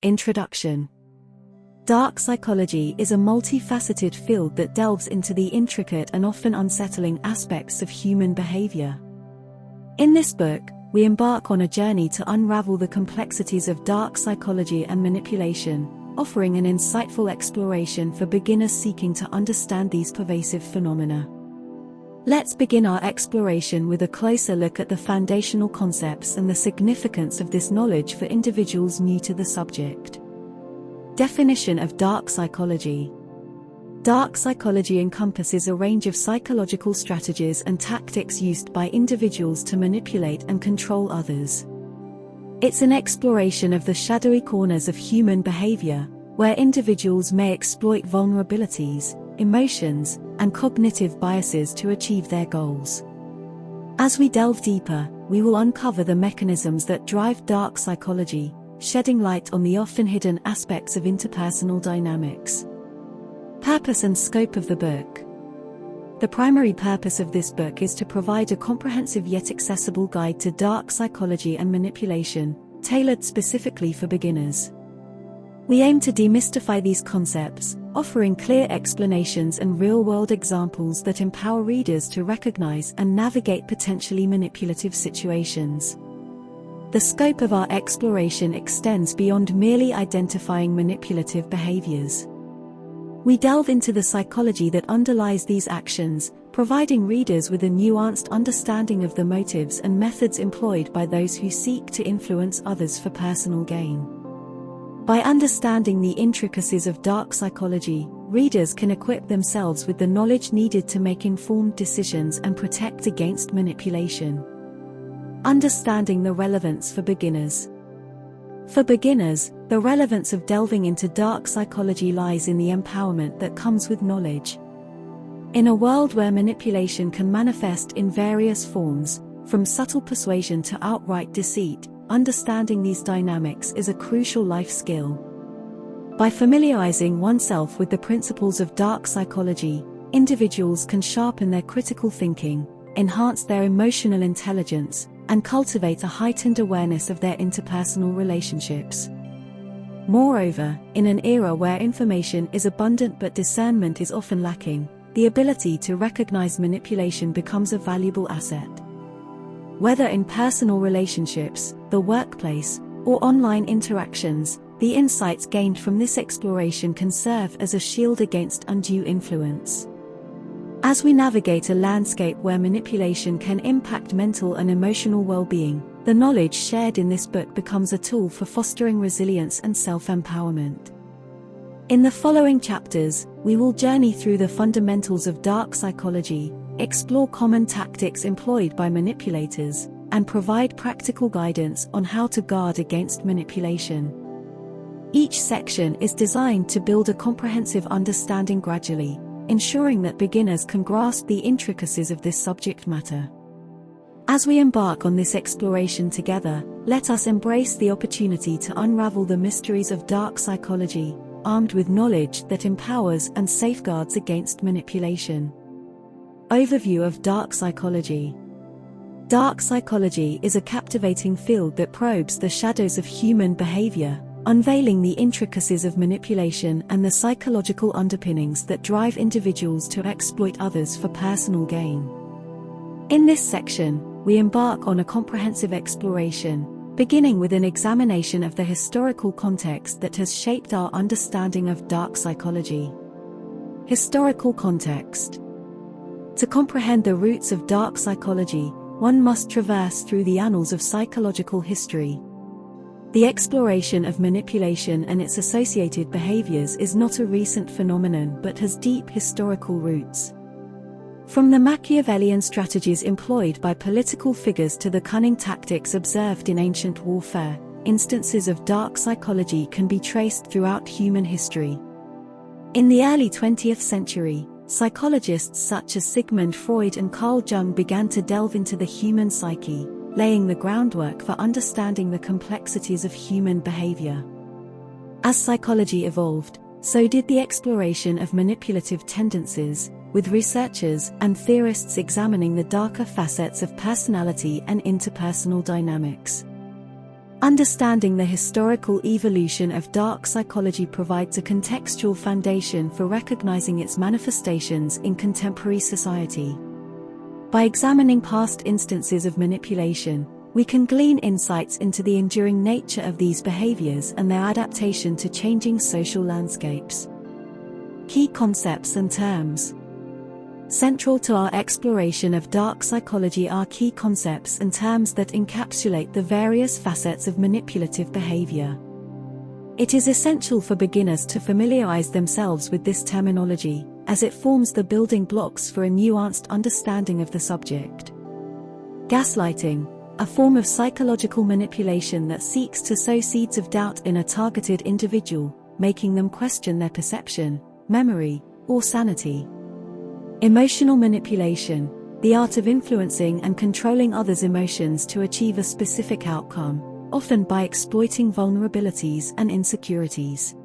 Introduction. Dark psychology is a multifaceted field that delves into the intricate and often unsettling aspects of human behavior. In this book, we embark on a journey to unravel the complexities of dark psychology and manipulation, offering an insightful exploration for beginners seeking to understand these pervasive phenomena. Let's begin our exploration with a closer look at the foundational concepts and the significance of this knowledge for individuals new to the subject. Definition of dark psychology. Dark psychology encompasses a range of psychological strategies and tactics used by individuals to manipulate and control others. It's an exploration of the shadowy corners of human behavior, where individuals may exploit vulnerabilities, emotions, and cognitive biases to achieve their goals. As we delve deeper, we will uncover the mechanisms that drive dark psychology, shedding light on the often hidden aspects of interpersonal dynamics. Purpose and scope of the book. The primary purpose of this book is to provide a comprehensive yet accessible guide to dark psychology and manipulation, tailored specifically for beginners. We aim to demystify these concepts, offering clear explanations and real-world examples that empower readers to recognize and navigate potentially manipulative situations. The scope of our exploration extends beyond merely identifying manipulative behaviors. We delve into the psychology that underlies these actions, providing readers with a nuanced understanding of the motives and methods employed by those who seek to influence others for personal gain. By understanding the intricacies of dark psychology, readers can equip themselves with the knowledge needed to make informed decisions and protect against manipulation. Understanding the relevance for beginners. For beginners, the relevance of delving into dark psychology lies in the empowerment that comes with knowledge. In a world where manipulation can manifest in various forms, from subtle persuasion to outright deceit, understanding these dynamics is a crucial life skill. By familiarizing oneself with the principles of dark psychology, individuals can sharpen their critical thinking, enhance their emotional intelligence, and cultivate a heightened awareness of their interpersonal relationships. Moreover, in an era where information is abundant but discernment is often lacking, the ability to recognize manipulation becomes a valuable asset. Whether in personal relationships, the workplace, or online interactions, the insights gained from this exploration can serve as a shield against undue influence. As we navigate a landscape where manipulation can impact mental and emotional well-being, the knowledge shared in this book becomes a tool for fostering resilience and self-empowerment. In the following chapters, we will journey through the fundamentals of dark psychology, explore common tactics employed by manipulators, and provide practical guidance on how to guard against manipulation. Each section is designed to build a comprehensive understanding gradually, ensuring that beginners can grasp the intricacies of this subject matter. As we embark on this exploration together, let us embrace the opportunity to unravel the mysteries of dark psychology, armed with knowledge that empowers and safeguards against manipulation. Overview of dark psychology. Dark psychology is a captivating field that probes the shadows of human behavior, unveiling the intricacies of manipulation and the psychological underpinnings that drive individuals to exploit others for personal gain. In this section, we embark on a comprehensive exploration, beginning with an examination of the historical context that has shaped our understanding of dark psychology. Historical context. To comprehend the roots of dark psychology, one must traverse through the annals of psychological history. The exploration of manipulation and its associated behaviors is not a recent phenomenon but has deep historical roots. From the Machiavellian strategies employed by political figures to the cunning tactics observed in ancient warfare, instances of dark psychology can be traced throughout human history. In the early 20th century, psychologists such as Sigmund Freud and Carl Jung began to delve into the human psyche, laying the groundwork for understanding the complexities of human behavior. As psychology evolved, so did the exploration of manipulative tendencies, with researchers and theorists examining the darker facets of personality and interpersonal dynamics. Understanding the historical evolution of dark psychology provides a contextual foundation for recognizing its manifestations in contemporary society. By examining past instances of manipulation, we can glean insights into the enduring nature of these behaviors and their adaptation to changing social landscapes. Key concepts and terms. Central to our exploration of dark psychology are key concepts and terms that encapsulate the various facets of manipulative behavior. It is essential for beginners to familiarize themselves with this terminology, as it forms the building blocks for a nuanced understanding of the subject. Gaslighting, a form of psychological manipulation that seeks to sow seeds of doubt in a targeted individual, making them question their perception, memory, or sanity. Emotional manipulation, the art of influencing and controlling others' emotions to achieve a specific outcome, often by exploiting vulnerabilities and insecurities.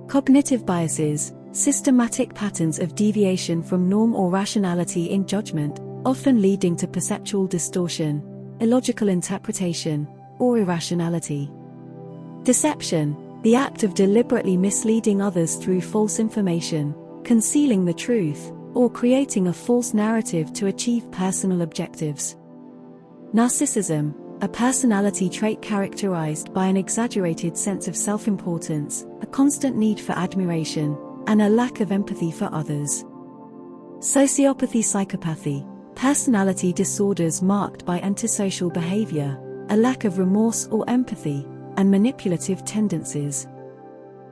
Cognitive biases, systematic patterns of deviation from norm or rationality in judgment, often leading to perceptual distortion, illogical interpretation, or irrationality. Deception, the act of deliberately misleading others through false information, concealing the truth, or creating a false narrative to achieve personal objectives. Narcissism, a personality trait characterized by an exaggerated sense of self-importance, a constant need for admiration, and a lack of empathy for others. Sociopathy/psychopathy, personality disorders marked by antisocial behavior, a lack of remorse or empathy, and manipulative tendencies.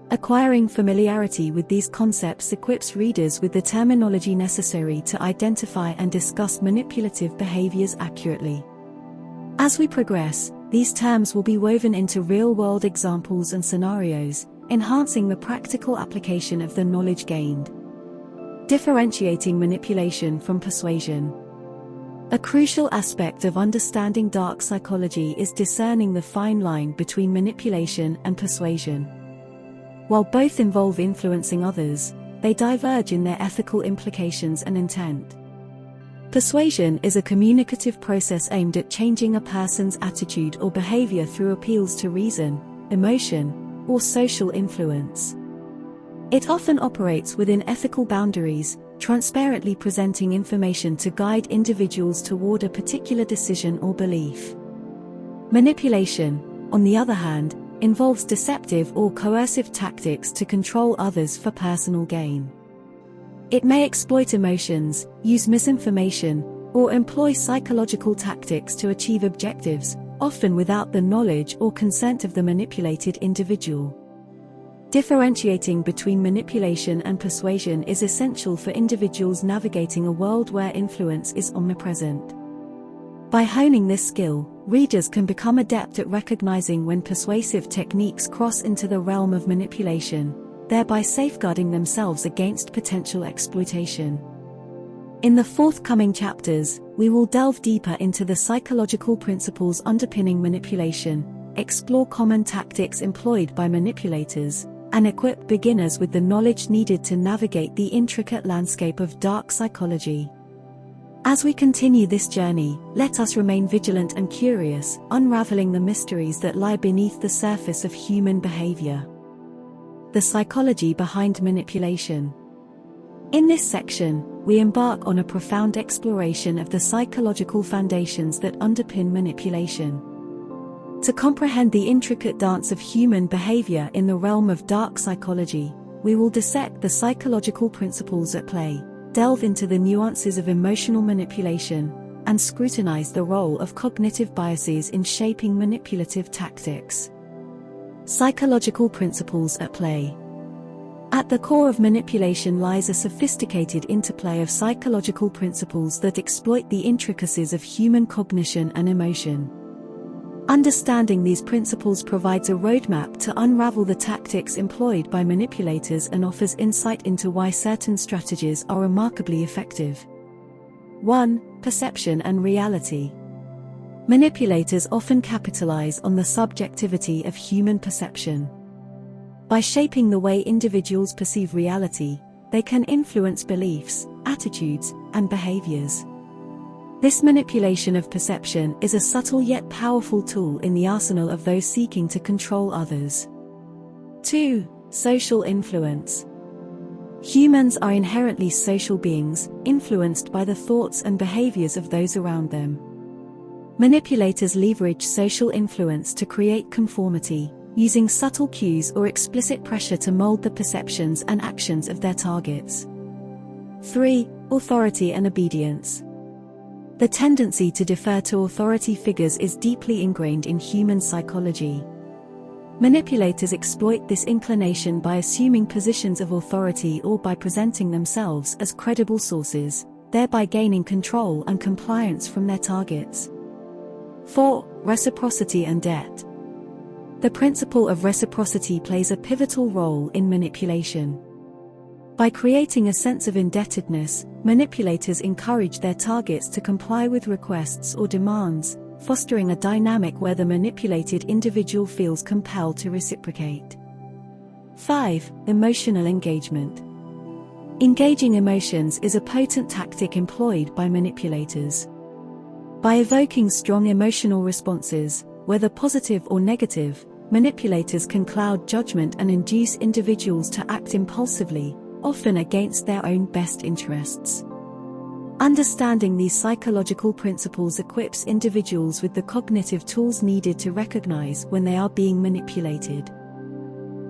Acquiring familiarity with these concepts equips readers with the terminology necessary to identify and discuss manipulative behaviors accurately. As we progress, these terms will be woven into real-world examples and scenarios, enhancing the practical application of the knowledge gained. Differentiating manipulation from persuasion. A crucial aspect of understanding dark psychology is discerning the fine line between manipulation and persuasion. While both involve influencing others, they diverge in their ethical implications and intent. Persuasion is a communicative process aimed at changing a person's attitude or behavior through appeals to reason, emotion, or social influence. It often operates within ethical boundaries, transparently presenting information to guide individuals toward a particular decision or belief. Manipulation, on the other hand, involves deceptive or coercive tactics to control others for personal gain. It may exploit emotions, use misinformation, or employ psychological tactics to achieve objectives, often without the knowledge or consent of the manipulated individual. Differentiating between manipulation and persuasion is essential for individuals navigating a world where influence is omnipresent. By honing this skill, readers can become adept at recognizing when persuasive techniques cross into the realm of manipulation, thereby safeguarding themselves against potential exploitation. In the forthcoming chapters, we will delve deeper into the psychological principles underpinning manipulation, explore common tactics employed by manipulators, and equip beginners with the knowledge needed to navigate the intricate landscape of dark psychology. As we continue this journey, let us remain vigilant and curious, unraveling the mysteries that lie beneath the surface of human behavior. The psychology behind manipulation. In this section, we embark on a profound exploration of the psychological foundations that underpin manipulation. To comprehend the intricate dance of human behavior in the realm of dark psychology, we will dissect the psychological principles at play, delve into the nuances of emotional manipulation, and scrutinize the role of cognitive biases in shaping manipulative tactics. Psychological principles at play. At the core of manipulation lies a sophisticated interplay of psychological principles that exploit the intricacies of human cognition and emotion. Understanding these principles provides a roadmap to unravel the tactics employed by manipulators and offers insight into why certain strategies are remarkably effective. 1. Perception and reality. Manipulators often capitalize on the subjectivity of human perception. By shaping the way individuals perceive reality, they can influence beliefs, attitudes, and behaviors. This manipulation of perception is a subtle yet powerful tool in the arsenal of those seeking to control others. 2. Social influence. Humans are inherently social beings, influenced by the thoughts and behaviors of those around them. Manipulators leverage social influence to create conformity, using subtle cues or explicit pressure to mold the perceptions and actions of their targets. 3. Authority and obedience. The tendency to defer to authority figures is deeply ingrained in human psychology. Manipulators exploit this inclination by assuming positions of authority or by presenting themselves as credible sources, thereby gaining control and compliance from their targets. 4. Reciprocity and debt. The principle of reciprocity plays a pivotal role in manipulation. By creating a sense of indebtedness, manipulators encourage their targets to comply with requests or demands, fostering a dynamic where the manipulated individual feels compelled to reciprocate. 5. Emotional engagement. Engaging emotions is a potent tactic employed by manipulators. By evoking strong emotional responses, whether positive or negative, manipulators can cloud judgment and induce individuals to act impulsively, often against their own best interests. Understanding these psychological principles equips individuals with the cognitive tools needed to recognize when they are being manipulated.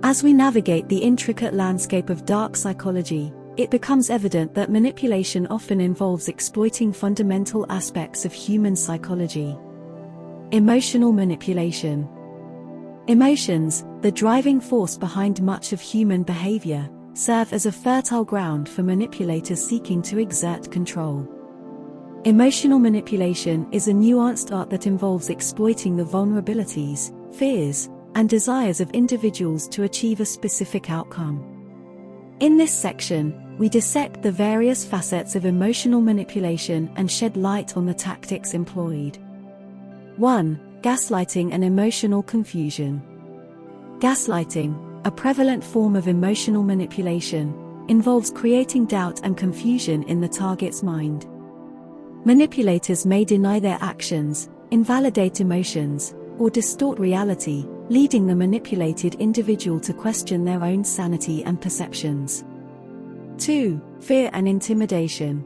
As we navigate the intricate landscape of dark psychology, it becomes evident that manipulation often involves exploiting fundamental aspects of human psychology. Emotional manipulation. Emotions, the driving force behind much of human behavior, serve as a fertile ground for manipulators seeking to exert control. Emotional manipulation is a nuanced art that involves exploiting the vulnerabilities, fears, and desires of individuals to achieve a specific outcome. In this section, we dissect the various facets of emotional manipulation and shed light on the tactics employed. 1. Gaslighting and emotional confusion. Gaslighting, a prevalent form of emotional manipulation, involves creating doubt and confusion in the target's mind. Manipulators may deny their actions, invalidate emotions, or distort reality, leading the manipulated individual to question their own sanity and perceptions. 2. Fear and intimidation.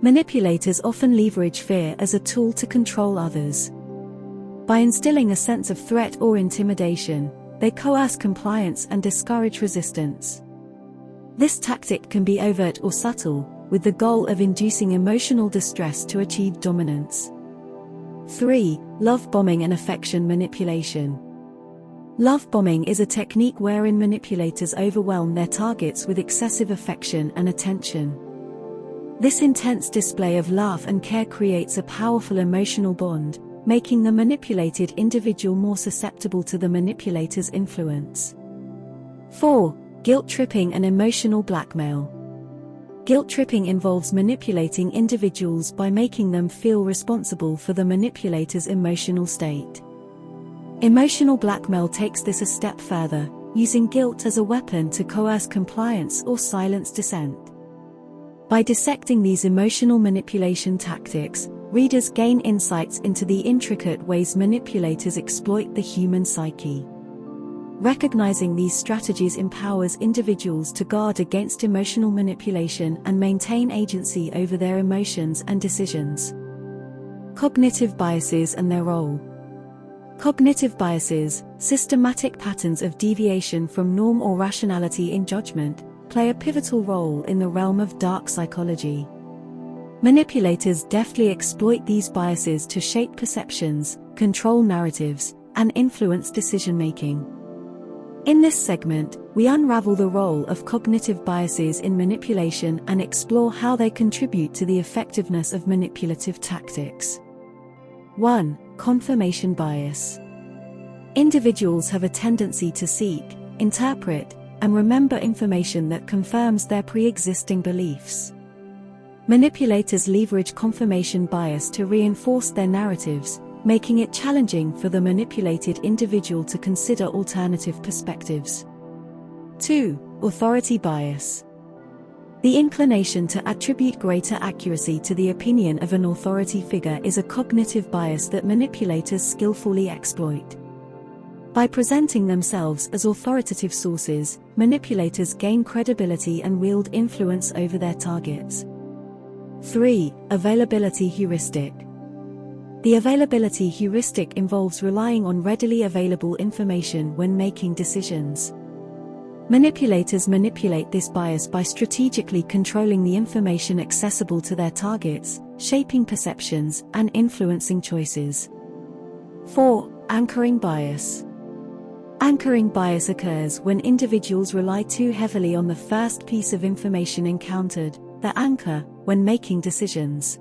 Manipulators often leverage fear as a tool to control others. By instilling a sense of threat or intimidation, they coerce compliance and discourage resistance. This tactic can be overt or subtle, with the goal of inducing emotional distress to achieve dominance. 3. Love bombing and affection manipulation. Love bombing is a technique wherein manipulators overwhelm their targets with excessive affection and attention. This intense display of love and care creates a powerful emotional bond, making the manipulated individual more susceptible to the manipulator's influence. 4. Guilt-tripping and emotional blackmail. Guilt-tripping involves manipulating individuals by making them feel responsible for the manipulator's emotional state. Emotional blackmail takes this a step further, using guilt as a weapon to coerce compliance or silence dissent. By dissecting these emotional manipulation tactics, readers gain insights into the intricate ways manipulators exploit the human psyche. Recognizing these strategies empowers individuals to guard against emotional manipulation and maintain agency over their emotions and decisions. Cognitive biases and their role. Cognitive biases, systematic patterns of deviation from norm or rationality in judgment, play a pivotal role in the realm of dark psychology. Manipulators deftly exploit these biases to shape perceptions, control narratives, and influence decision-making. In this segment, we unravel the role of cognitive biases in manipulation and explore how they contribute to the effectiveness of manipulative tactics. 1. Confirmation bias. Individuals have a tendency to seek, interpret, and remember information that confirms their pre-existing beliefs. Manipulators leverage confirmation bias to reinforce their narratives, making it challenging for the manipulated individual to consider alternative perspectives. 2. Authority bias. The inclination to attribute greater accuracy to the opinion of an authority figure is a cognitive bias that manipulators skillfully exploit. By presenting themselves as authoritative sources, manipulators gain credibility and wield influence over their targets. 3. Availability heuristic. The availability heuristic involves relying on readily available information when making decisions. Manipulators manipulate this bias by strategically controlling the information accessible to their targets, shaping perceptions, and influencing choices. 4. Anchoring bias. Anchoring bias occurs when individuals rely too heavily on the first piece of information encountered, the anchor, when making decisions.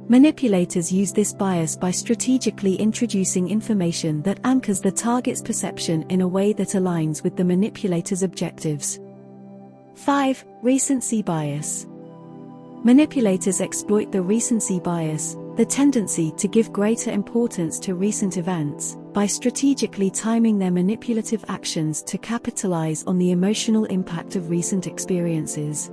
Manipulators use this bias by strategically introducing information that anchors the target's perception in a way that aligns with the manipulator's objectives. 5. Recency bias. Manipulators exploit the recency bias, the tendency to give greater importance to recent events, by strategically timing their manipulative actions to capitalize on the emotional impact of recent experiences.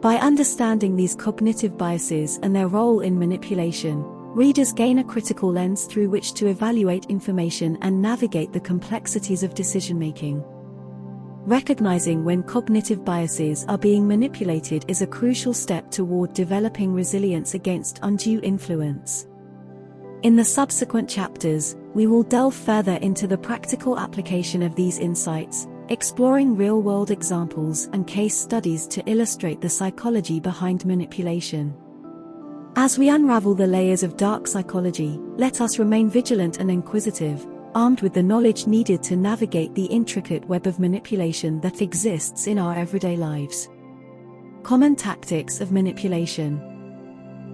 By understanding these cognitive biases and their role in manipulation, readers gain a critical lens through which to evaluate information and navigate the complexities of decision-making. Recognizing when cognitive biases are being manipulated is a crucial step toward developing resilience against undue influence. In the subsequent chapters, we will delve further into the practical application of these insights, exploring real-world examples and case studies to illustrate the psychology behind manipulation. As we unravel the layers of dark psychology, let us remain vigilant and inquisitive, armed with the knowledge needed to navigate the intricate web of manipulation that exists in our everyday lives. Common tactics of manipulation.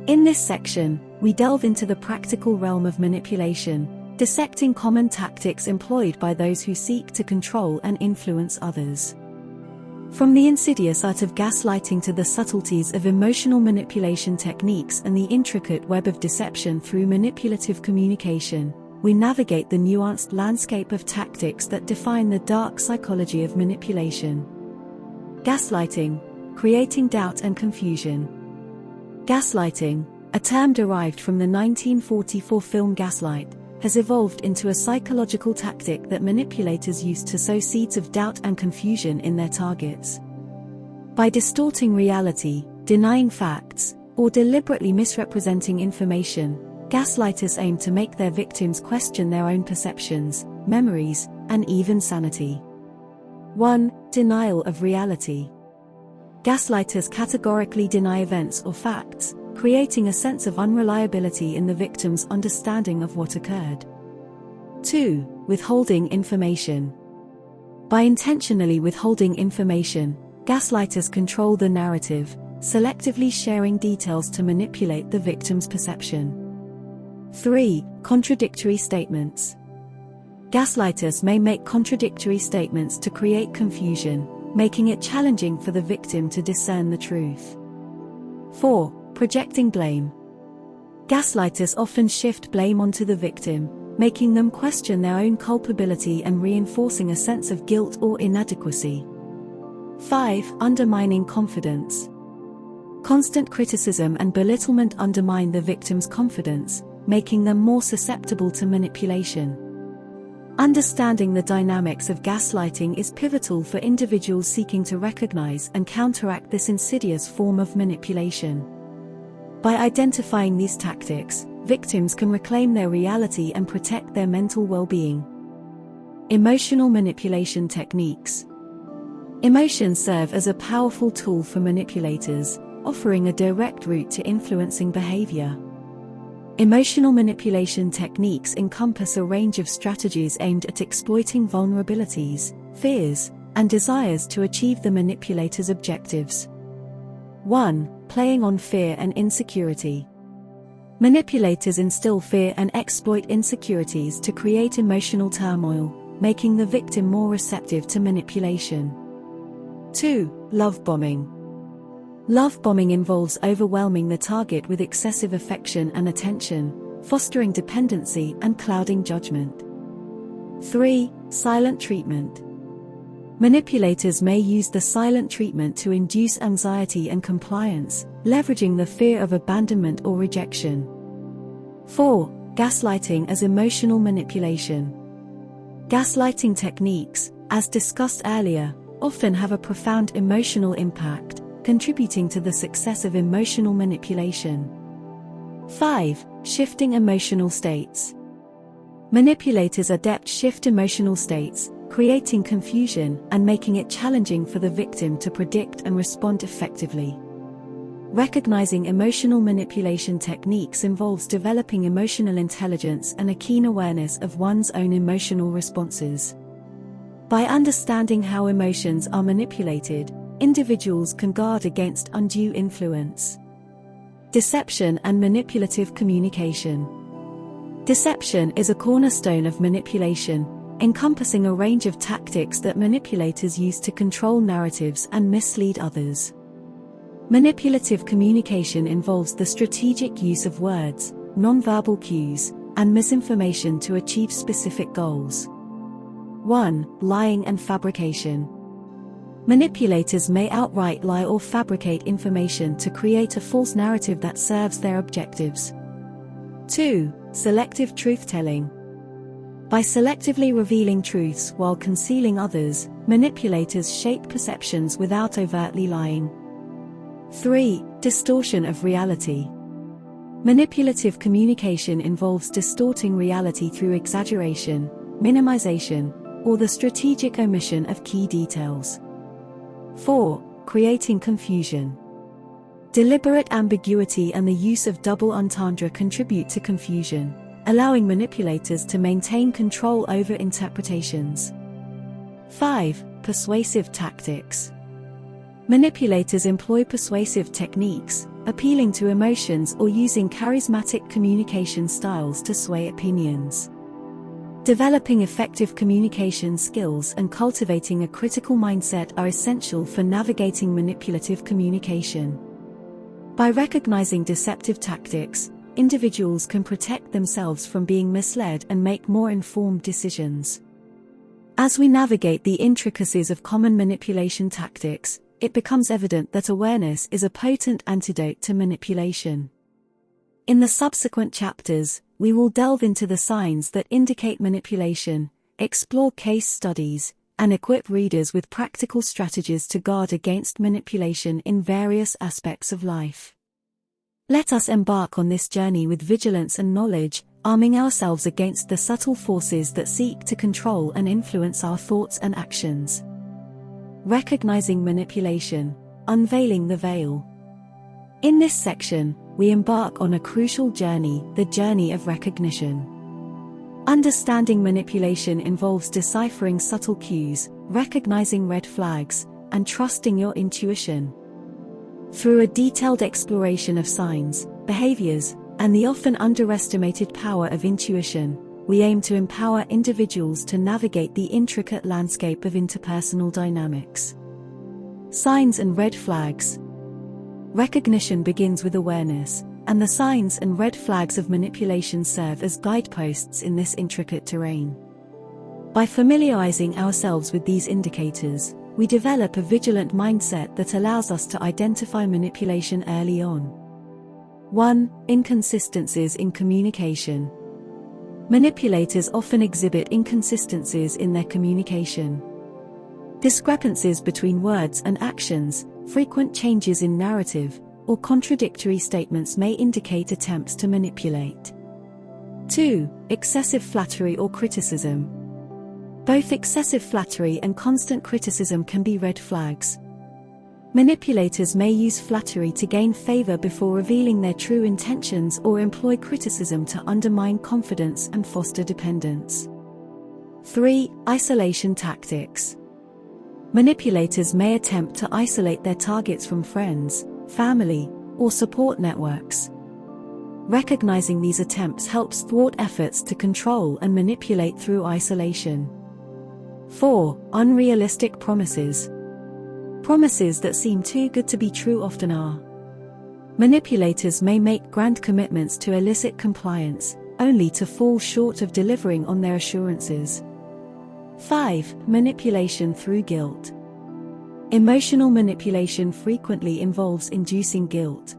In this section, we delve into the practical realm of manipulation, dissecting common tactics employed by those who seek to control and influence others. From the insidious art of gaslighting to the subtleties of emotional manipulation techniques and the intricate web of deception through manipulative communication, we navigate the nuanced landscape of tactics that define the dark psychology of manipulation. Gaslighting, creating doubt and confusion. Gaslighting, a term derived from the 1944 film Gaslight, has evolved into a psychological tactic that manipulators use to sow seeds of doubt and confusion in their targets. By distorting reality, denying facts, or deliberately misrepresenting information, gaslighters aim to make their victims question their own perceptions, memories, and even sanity. 1. Denial of reality. Gaslighters categorically deny events or facts, creating a sense of unreliability in the victim's understanding of what occurred. 2. Withholding information. By intentionally withholding information, gaslighters control the narrative, selectively sharing details to manipulate the victim's perception. 3. Contradictory statements. Gaslighters may make contradictory statements to create confusion, making it challenging for the victim to discern the truth. 4. Projecting blame. Gaslighters often shift blame onto the victim, making them question their own culpability and reinforcing a sense of guilt or inadequacy. 5. Undermining confidence. Constant criticism and belittlement undermine the victim's confidence, making them more susceptible to manipulation. Understanding the dynamics of gaslighting is pivotal for individuals seeking to recognize and counteract this insidious form of manipulation. By identifying these tactics, victims can reclaim their reality and protect their mental well-being. Emotional manipulation techniques. Emotions serve as a powerful tool for manipulators, offering a direct route to influencing behavior. Emotional manipulation techniques encompass a range of strategies aimed at exploiting vulnerabilities, fears, and desires to achieve the manipulator's objectives. 1. Playing on fear and insecurity. Manipulators instill fear and exploit insecurities to create emotional turmoil, making the victim more receptive to manipulation. 2. Love bombing. Love bombing involves overwhelming the target with excessive affection and attention, fostering dependency and clouding judgment. 3. Silent treatment. Manipulators may use the silent treatment to induce anxiety and compliance, leveraging the fear of abandonment or rejection. 4. Gaslighting as emotional manipulation. Gaslighting techniques, as discussed earlier, often have a profound emotional impact, contributing to the success of emotional manipulation. 5. Shifting emotional states. Manipulators adept shift emotional states, creating confusion and making it challenging for the victim to predict and respond effectively. Recognizing emotional manipulation techniques involves developing emotional intelligence and a keen awareness of one's own emotional responses. By understanding how emotions are manipulated, individuals can guard against undue influence. Deception and manipulative communication. Deception is a cornerstone of manipulation, encompassing a range of tactics that manipulators use to control narratives and mislead others. Manipulative communication involves the strategic use of words, nonverbal cues, and misinformation to achieve specific goals. 1. Lying and fabrication. Manipulators may outright lie or fabricate information to create a false narrative that serves their objectives. 2. Selective truth-telling. By selectively revealing truths while concealing others, manipulators shape perceptions without overtly lying. 3. Distortion of reality. Manipulative communication involves distorting reality through exaggeration, minimization, or the strategic omission of key details. 4. Creating confusion. Deliberate ambiguity and the use of double entendre contribute to confusion, allowing manipulators to maintain control over interpretations. 5. Persuasive tactics. Manipulators employ persuasive techniques, appealing to emotions or using charismatic communication styles to sway opinions. Developing effective communication skills and cultivating a critical mindset are essential for navigating manipulative communication. By recognizing deceptive tactics, individuals can protect themselves from being misled and make more informed decisions. As we navigate the intricacies of common manipulation tactics, it becomes evident that awareness is a potent antidote to manipulation. In the subsequent chapters, we will delve into the signs that indicate manipulation, explore case studies, and equip readers with practical strategies to guard against manipulation in various aspects of life. Let us embark on this journey with vigilance and knowledge, arming ourselves against the subtle forces that seek to control and influence our thoughts and actions. Recognizing manipulation, unveiling the veil. In this section, we embark on a crucial journey, the journey of recognition. Understanding manipulation involves deciphering subtle cues, recognizing red flags, and trusting your intuition. Through a detailed exploration of signs, behaviors, and the often underestimated power of intuition, we aim to empower individuals to navigate the intricate landscape of interpersonal dynamics. Signs and red flags. Recognition begins with awareness, and the signs and red flags of manipulation serve as guideposts in this intricate terrain. By familiarizing ourselves with these indicators, we develop a vigilant mindset that allows us to identify manipulation early on. 1. Inconsistencies in communication. Manipulators often exhibit inconsistencies in their communication. Discrepancies between words and actions, frequent changes in narrative, or contradictory statements may indicate attempts to manipulate. 2. Excessive flattery or criticism. Both excessive flattery and constant criticism can be red flags. Manipulators may use flattery to gain favor before revealing their true intentions or employ criticism to undermine confidence and foster dependence. 3. Isolation tactics. Manipulators may attempt to isolate their targets from friends, family, or support networks. Recognizing these attempts helps thwart efforts to control and manipulate through isolation. 4. Unrealistic promises. Promises that seem too good to be true often are. Manipulators may make grand commitments to elicit compliance, only to fall short of delivering on their assurances. 5. Manipulation through guilt. Emotional manipulation frequently involves inducing guilt.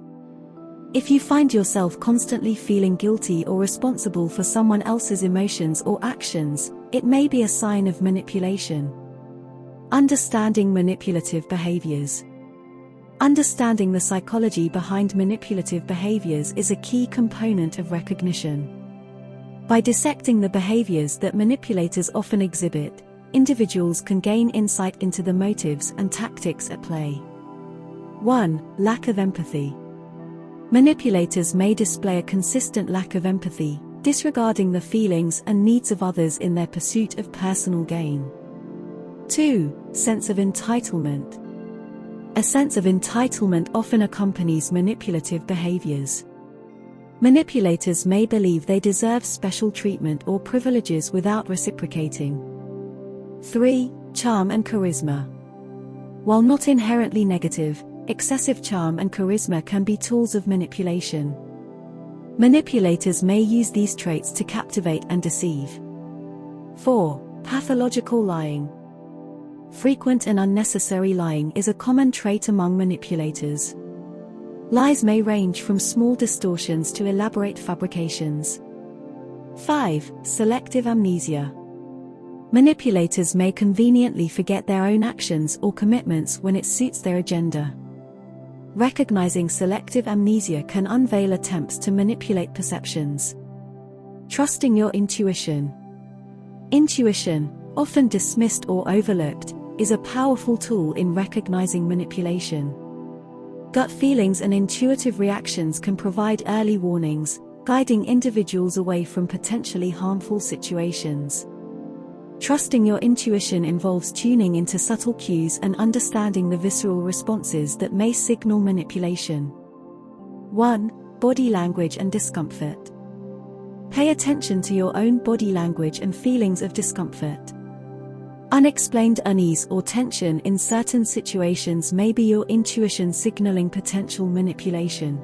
If you find yourself constantly feeling guilty or responsible for someone else's emotions or actions, it may be a sign of manipulation. Understanding manipulative behaviors. Understanding the psychology behind manipulative behaviors is a key component of recognition. By dissecting the behaviors that manipulators often exhibit, individuals can gain insight into the motives and tactics at play. 1. Lack of empathy. Manipulators may display a consistent lack of empathy, disregarding the feelings and needs of others in their pursuit of personal gain. 2. Sense of entitlement. A sense of entitlement often accompanies manipulative behaviors. Manipulators may believe they deserve special treatment or privileges without reciprocating. 3. Charm and charisma. While not inherently negative, excessive charm and charisma can be tools of manipulation. Manipulators may use these traits to captivate and deceive. 4. Pathological lying. Frequent and unnecessary lying is a common trait among manipulators. Lies may range from small distortions to elaborate fabrications. 5. Selective amnesia. Manipulators may conveniently forget their own actions or commitments when it suits their agenda. Recognizing selective amnesia can unveil attempts to manipulate perceptions. Trusting your intuition. Intuition, often dismissed or overlooked, is a powerful tool in recognizing manipulation. Gut feelings and intuitive reactions can provide early warnings, guiding individuals away from potentially harmful situations. Trusting your intuition involves tuning into subtle cues and understanding the visceral responses that may signal manipulation. 1. Body language and discomfort. Pay attention to your own body language and feelings of discomfort. Unexplained unease or tension in certain situations may be your intuition signaling potential manipulation.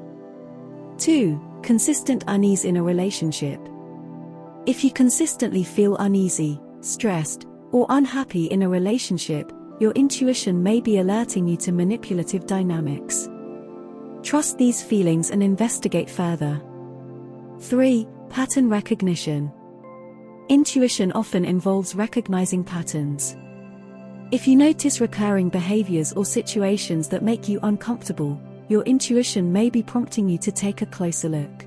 2. Consistent unease in a relationship. If you consistently feel uneasy, stressed, or unhappy in a relationship, your intuition may be alerting you to manipulative dynamics. Trust these feelings and investigate further. 3. Pattern recognition. Intuition often involves recognizing patterns. If you notice recurring behaviors or situations that make you uncomfortable, your intuition may be prompting you to take a closer look.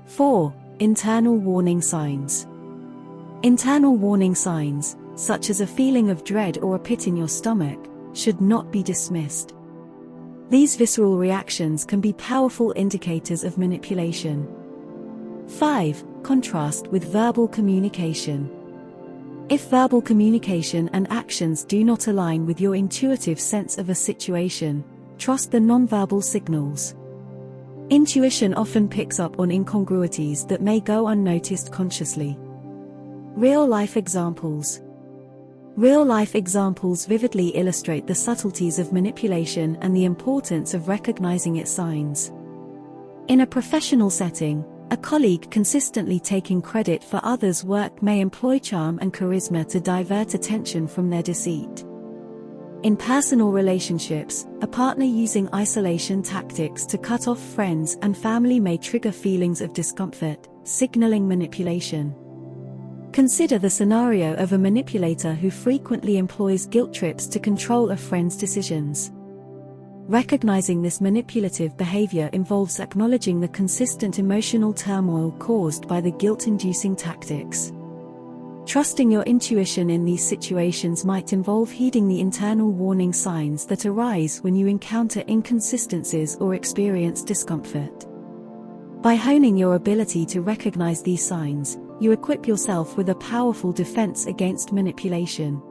4. Internal warning signs. Internal warning signs, such as a feeling of dread or a pit in your stomach, should not be dismissed. These visceral reactions can be powerful indicators of manipulation. 5. Contrast with verbal communication. If verbal communication and actions do not align with your intuitive sense of a situation, trust the nonverbal signals. Intuition often picks up on incongruities that may go unnoticed consciously. Real-life examples. Real-life examples vividly illustrate the subtleties of manipulation and the importance of recognizing its signs. In a professional setting, a colleague consistently taking credit for others' work may employ charm and charisma to divert attention from their deceit. In personal relationships, a partner using isolation tactics to cut off friends and family may trigger feelings of discomfort, signaling manipulation. Consider the scenario of a manipulator who frequently employs guilt trips to control a friend's decisions. Recognizing this manipulative behavior involves acknowledging the consistent emotional turmoil caused by the guilt-inducing tactics. Trusting your intuition in these situations might involve heeding the internal warning signs that arise when you encounter inconsistencies or experience discomfort. By honing your ability to recognize these signs, you equip yourself with a powerful defense against manipulation.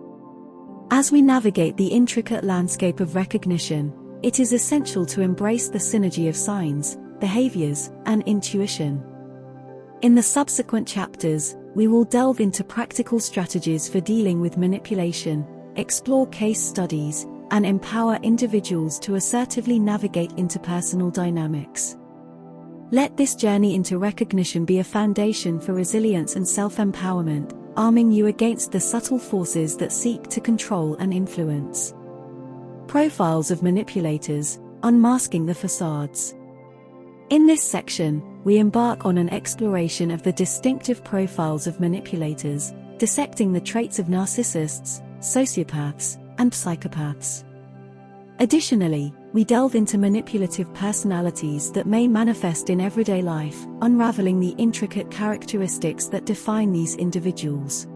As we navigate the intricate landscape of recognition, it is essential to embrace the synergy of signs, behaviors, and intuition. In the subsequent chapters, we will delve into practical strategies for dealing with manipulation, explore case studies, and empower individuals to assertively navigate interpersonal dynamics. Let this journey into recognition be a foundation for resilience and self-empowerment, arming you against the subtle forces that seek to control and influence. Profiles of manipulators, unmasking the facades. In this section, we embark on an exploration of the distinctive profiles of manipulators, dissecting the traits of narcissists, sociopaths, and psychopaths. Additionally, we delve into manipulative personalities that may manifest in everyday life, unraveling the intricate characteristics that define these individuals.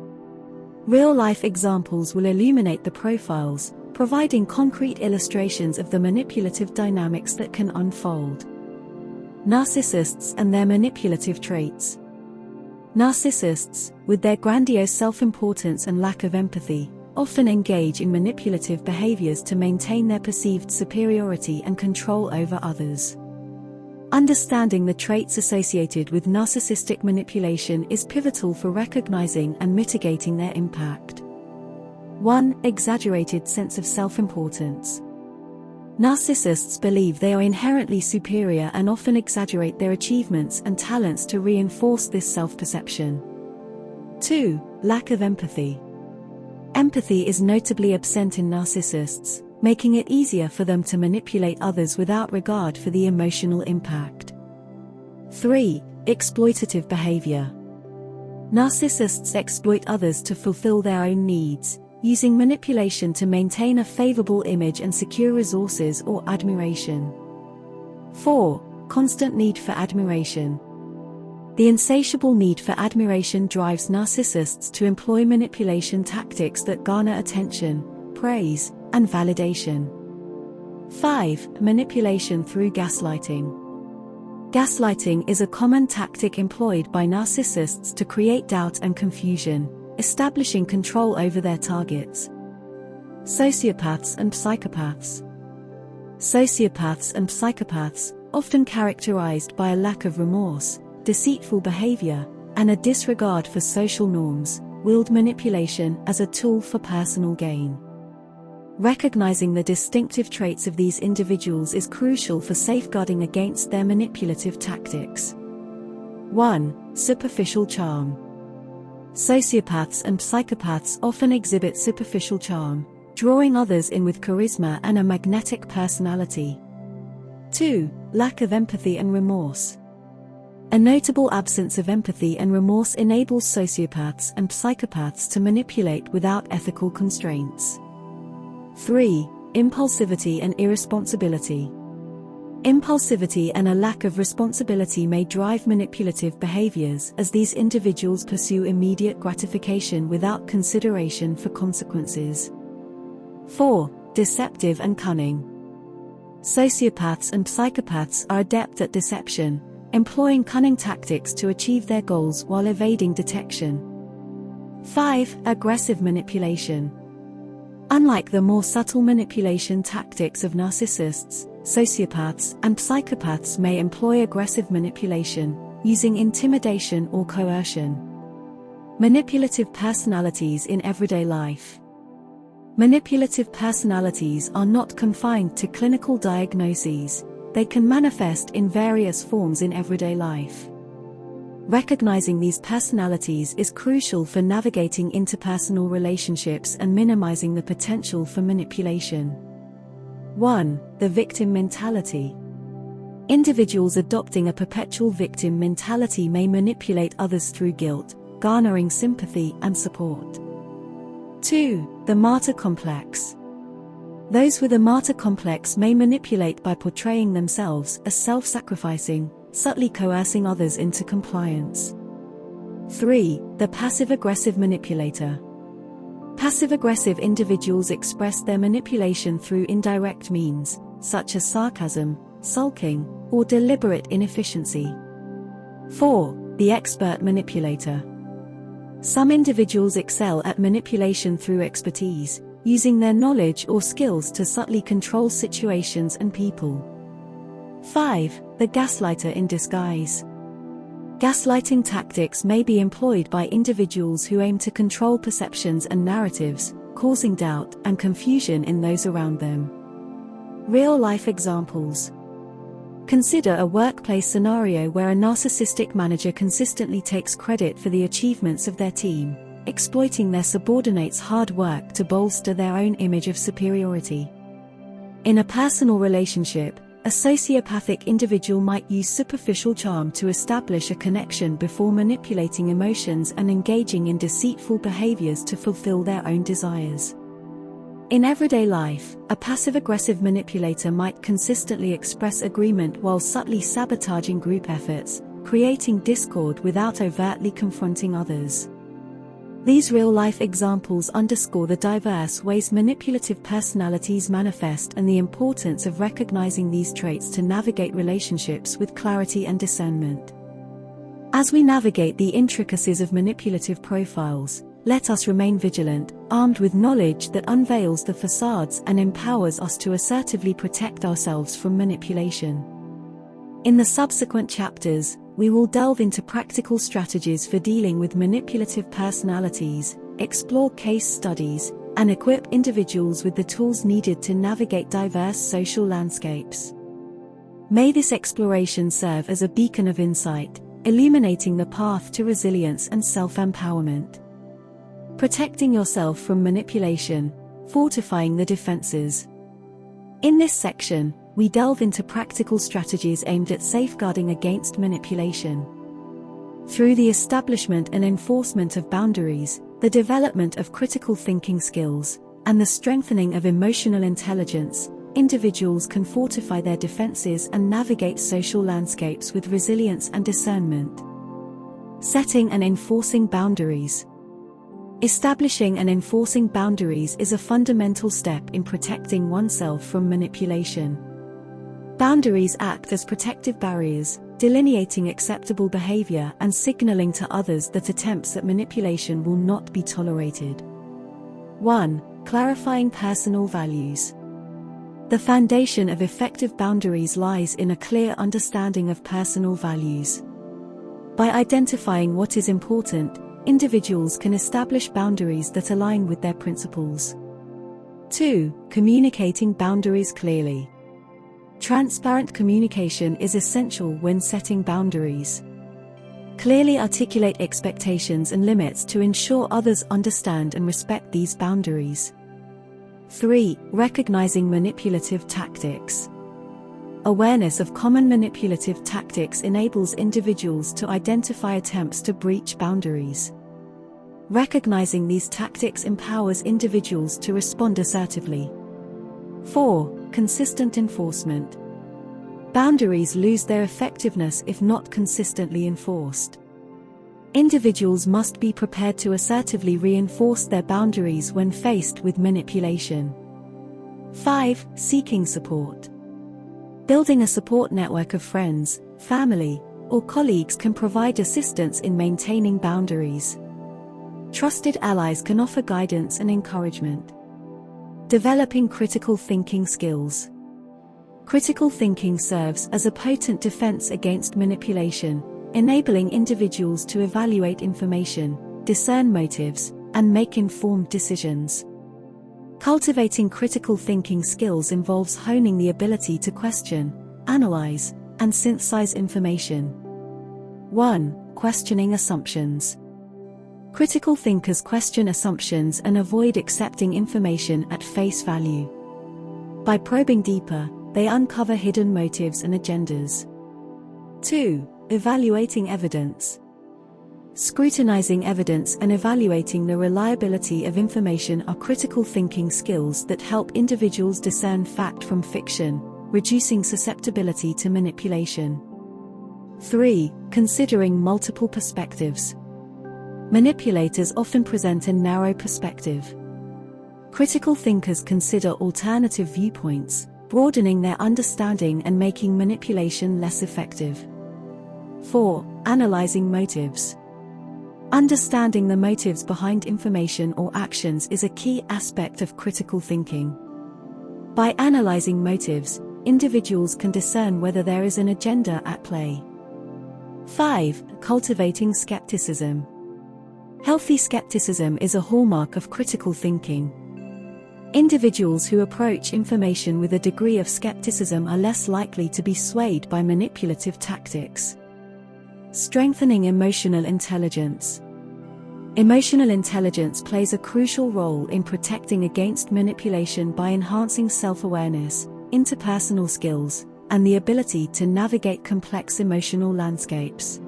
Real-life examples will illuminate the profiles, providing concrete illustrations of the manipulative dynamics that can unfold. Narcissists and their manipulative traits. Narcissists, with their grandiose self-importance and lack of empathy, often engage in manipulative behaviors to maintain their perceived superiority and control over others. Understanding the traits associated with narcissistic manipulation is pivotal for recognizing and mitigating their impact. 1. Exaggerated sense of self-importance. Narcissists believe they are inherently superior and often exaggerate their achievements and talents to reinforce this self-perception. 2. Lack of empathy. Empathy is notably absent in narcissists, making it easier for them to manipulate others without regard for the emotional impact. 3. Exploitative behavior. Narcissists exploit others to fulfill their own needs, using manipulation to maintain a favorable image and secure resources or admiration. 4. Constant need for admiration. The insatiable need for admiration drives narcissists to employ manipulation tactics that garner attention, praise, and validation. 5. Manipulation through gaslighting. Gaslighting is a common tactic employed by narcissists to create doubt and confusion, establishing control over their targets. Sociopaths and psychopaths. Sociopaths and psychopaths, often characterized by a lack of remorse, deceitful behavior, and a disregard for social norms, wield manipulation as a tool for personal gain. Recognizing the distinctive traits of these individuals is crucial for safeguarding against their manipulative tactics. 1. Superficial charm. Sociopaths and psychopaths often exhibit superficial charm, drawing others in with charisma and a magnetic personality. 2. Lack of empathy and remorse. A notable absence of empathy and remorse enables sociopaths and psychopaths to manipulate without ethical constraints. 3. Impulsivity and irresponsibility. Impulsivity and a lack of responsibility may drive manipulative behaviors as these individuals pursue immediate gratification without consideration for consequences. 4. Deceptive and cunning. Sociopaths and psychopaths are adept at deception, employing cunning tactics to achieve their goals while evading detection. 5. Aggressive manipulation. Unlike the more subtle manipulation tactics of narcissists, sociopaths and psychopaths may employ aggressive manipulation, using intimidation or coercion. Manipulative personalities in everyday life. Manipulative personalities are not confined to clinical diagnoses. They can manifest in various forms in everyday life. Recognizing these personalities is crucial for navigating interpersonal relationships and minimizing the potential for manipulation. 1. The victim mentality. Individuals adopting a perpetual victim mentality may manipulate others through guilt, garnering sympathy and support. 2. The martyr complex. Those with a martyr complex may manipulate by portraying themselves as self-sacrificing, subtly coercing others into compliance. 3. The passive-aggressive manipulator. Passive-aggressive individuals express their manipulation through indirect means, such as sarcasm, sulking, or deliberate inefficiency. 4. The expert manipulator. Some individuals excel at manipulation through expertise, using their knowledge or skills to subtly control situations and people. 5. The gaslighter in disguise. Gaslighting tactics may be employed by individuals who aim to control perceptions and narratives, causing doubt and confusion in those around them. Real-life examples. Consider a workplace scenario where a narcissistic manager consistently takes credit for the achievements of their team, exploiting their subordinates' hard work to bolster their own image of superiority. In a personal relationship, a sociopathic individual might use superficial charm to establish a connection before manipulating emotions and engaging in deceitful behaviors to fulfill their own desires. In everyday life, a passive-aggressive manipulator might consistently express agreement while subtly sabotaging group efforts, creating discord without overtly confronting others. These real-life examples underscore the diverse ways manipulative personalities manifest and the importance of recognizing these traits to navigate relationships with clarity and discernment. As we navigate the intricacies of manipulative profiles, let us remain vigilant, armed with knowledge that unveils the facades and empowers us to assertively protect ourselves from manipulation. In the subsequent chapters, we will delve into practical strategies for dealing with manipulative personalities, explore case studies, and equip individuals with the tools needed to navigate diverse social landscapes. May this exploration serve as a beacon of insight, illuminating the path to resilience and self-empowerment. Protecting yourself from manipulation, fortifying the defenses. In this section, we delve into practical strategies aimed at safeguarding against manipulation. Through the establishment and enforcement of boundaries, the development of critical thinking skills, and the strengthening of emotional intelligence, individuals can fortify their defenses and navigate social landscapes with resilience and discernment. Setting and enforcing boundaries. Establishing and enforcing boundaries is a fundamental step in protecting oneself from manipulation. Boundaries act as protective barriers, delineating acceptable behavior and signaling to others that attempts at manipulation will not be tolerated. 1. Clarifying personal values. The foundation of effective boundaries lies in a clear understanding of personal values. By identifying what is important, individuals can establish boundaries that align with their principles. 2. Communicating boundaries clearly. Transparent communication is essential when setting boundaries. Clearly articulate expectations and limits to ensure others understand and respect these boundaries. 3. Recognizing manipulative tactics. Awareness of common manipulative tactics enables individuals to identify attempts to breach boundaries. Recognizing these tactics empowers individuals to respond assertively. 4. Consistent enforcement. Boundaries lose their effectiveness if not consistently enforced. Individuals must be prepared to assertively reinforce their boundaries when faced with manipulation. 5. Seeking support. Building a support network of friends, family, or colleagues can provide assistance in maintaining boundaries. Trusted allies can offer guidance and encouragement. Developing critical thinking skills. Critical thinking serves as a potent defense against manipulation, enabling individuals to evaluate information, discern motives, and make informed decisions. Cultivating critical thinking skills involves honing the ability to question, analyze, and synthesize information. 1. Questioning assumptions. Critical thinkers question assumptions and avoid accepting information at face value. By probing deeper, they uncover hidden motives and agendas. 2. Evaluating evidence. Scrutinizing evidence and evaluating the reliability of information are critical thinking skills that help individuals discern fact from fiction, reducing susceptibility to manipulation. 3. Considering multiple perspectives. Manipulators often present a narrow perspective. Critical thinkers consider alternative viewpoints, broadening their understanding and making manipulation less effective. 4. Analyzing motives. Understanding the motives behind information or actions is a key aspect of critical thinking. By analyzing motives, individuals can discern whether there is an agenda at play. 5. Cultivating skepticism. Healthy skepticism is a hallmark of critical thinking. Individuals who approach information with a degree of skepticism are less likely to be swayed by manipulative tactics. Strengthening emotional intelligence. Emotional intelligence plays a crucial role in protecting against manipulation by enhancing self-awareness, interpersonal skills, and the ability to navigate complex emotional landscapes.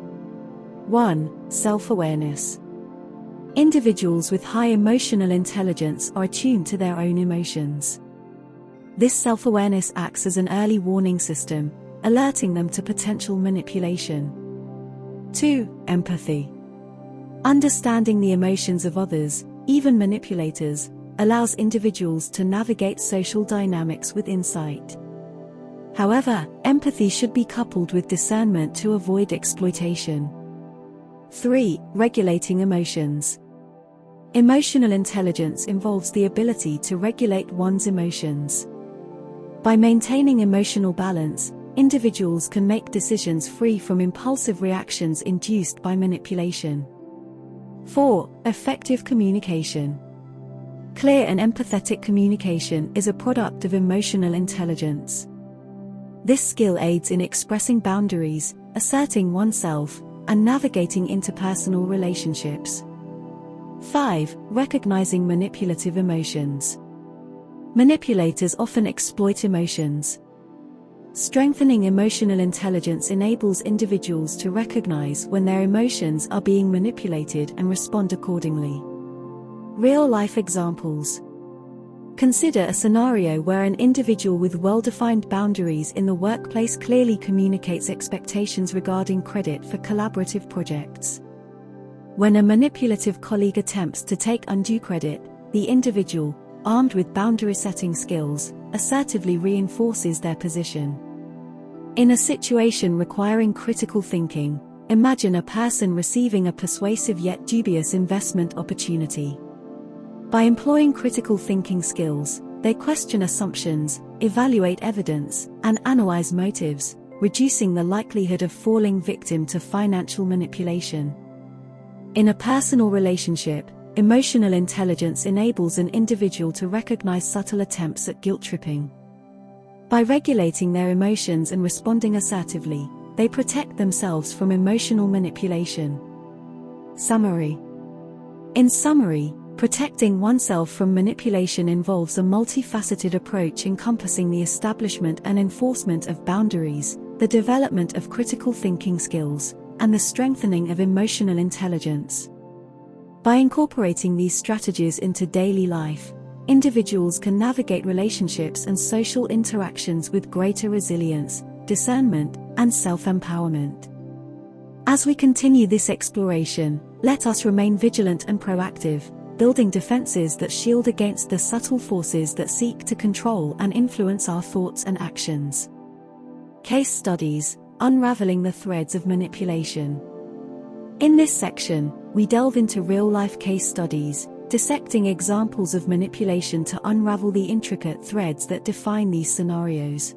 1. Self-awareness. Individuals with high emotional intelligence are attuned to their own emotions. This self-awareness acts as an early warning system, alerting them to potential manipulation. 2. Empathy. Understanding the emotions of others, even manipulators, allows individuals to navigate social dynamics with insight. However, empathy should be coupled with discernment to avoid exploitation. 3. Regulating emotions. Emotional intelligence involves the ability to regulate one's emotions. By maintaining emotional balance, individuals can make decisions free from impulsive reactions induced by manipulation. 4. Effective communication. Clear and empathetic communication is a product of emotional intelligence. This skill aids in expressing boundaries, asserting oneself, and navigating interpersonal relationships. 5. Recognizing manipulative emotions. Manipulators often exploit emotions. Strengthening emotional intelligence enables individuals to recognize when their emotions are being manipulated and respond accordingly. Real-life examples. Consider a scenario where an individual with well-defined boundaries in the workplace clearly communicates expectations regarding credit for collaborative projects. When a manipulative colleague attempts to take undue credit, the individual, armed with boundary-setting skills, assertively reinforces their position. In a situation requiring critical thinking, imagine a person receiving a persuasive yet dubious investment opportunity. By employing critical thinking skills, they question assumptions, evaluate evidence, and analyze motives, reducing the likelihood of falling victim to financial manipulation. In a personal relationship, emotional intelligence enables an individual to recognize subtle attempts at guilt-tripping. By regulating their emotions and responding assertively, they protect themselves from emotional manipulation. Summary. In summary, protecting oneself from manipulation involves a multifaceted approach encompassing the establishment and enforcement of boundaries, the development of critical thinking skills, and the strengthening of emotional intelligence. By incorporating these strategies into daily life, individuals can navigate relationships and social interactions with greater resilience, discernment, and self-empowerment. As we continue this exploration, let us remain vigilant and proactive, building defenses that shield against the subtle forces that seek to control and influence our thoughts and actions. Case studies: Unraveling the threads of manipulation. In this section, we delve into real-life case studies, dissecting examples of manipulation to unravel the intricate threads that define these scenarios.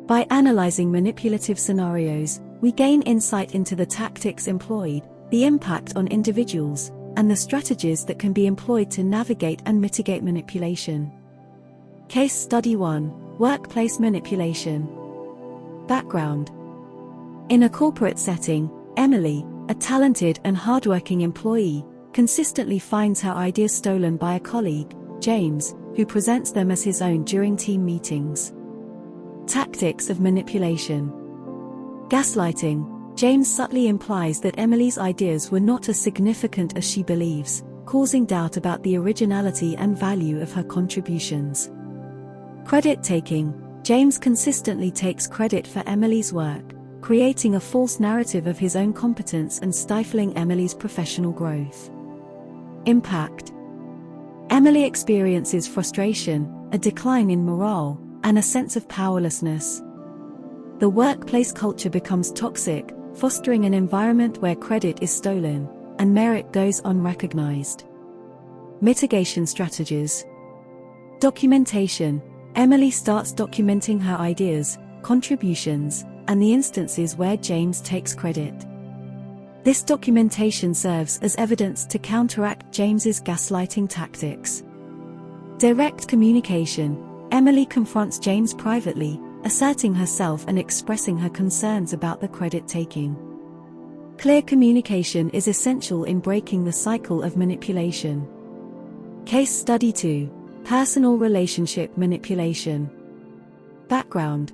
By analyzing manipulative scenarios, we gain insight into the tactics employed, the impact on individuals, and the strategies that can be employed to navigate and mitigate manipulation. Case Study 1: Workplace Manipulation. Background. In a corporate setting, Emily, a talented and hardworking employee, consistently finds her ideas stolen by a colleague, James, who presents them as his own during team meetings. Tactics of manipulation. Gaslighting. James subtly implies that Emily's ideas were not as significant as she believes, causing doubt about the originality and value of her contributions. Credit-taking. James consistently takes credit for Emily's work, creating a false narrative of his own competence and stifling Emily's professional growth. Impact. Emily experiences frustration, a decline in morale, and a sense of powerlessness. The workplace culture becomes toxic, fostering an environment where credit is stolen, and merit goes unrecognized. Mitigation strategies. Documentation. Emily starts documenting her ideas, contributions, and the instances where James takes credit. This documentation serves as evidence to counteract James's gaslighting tactics. Direct communication. Emily confronts James privately, asserting herself and expressing her concerns about the credit-taking. Clear communication is essential in breaking the cycle of manipulation. Case Study 2. Personal Relationship Manipulation. Background.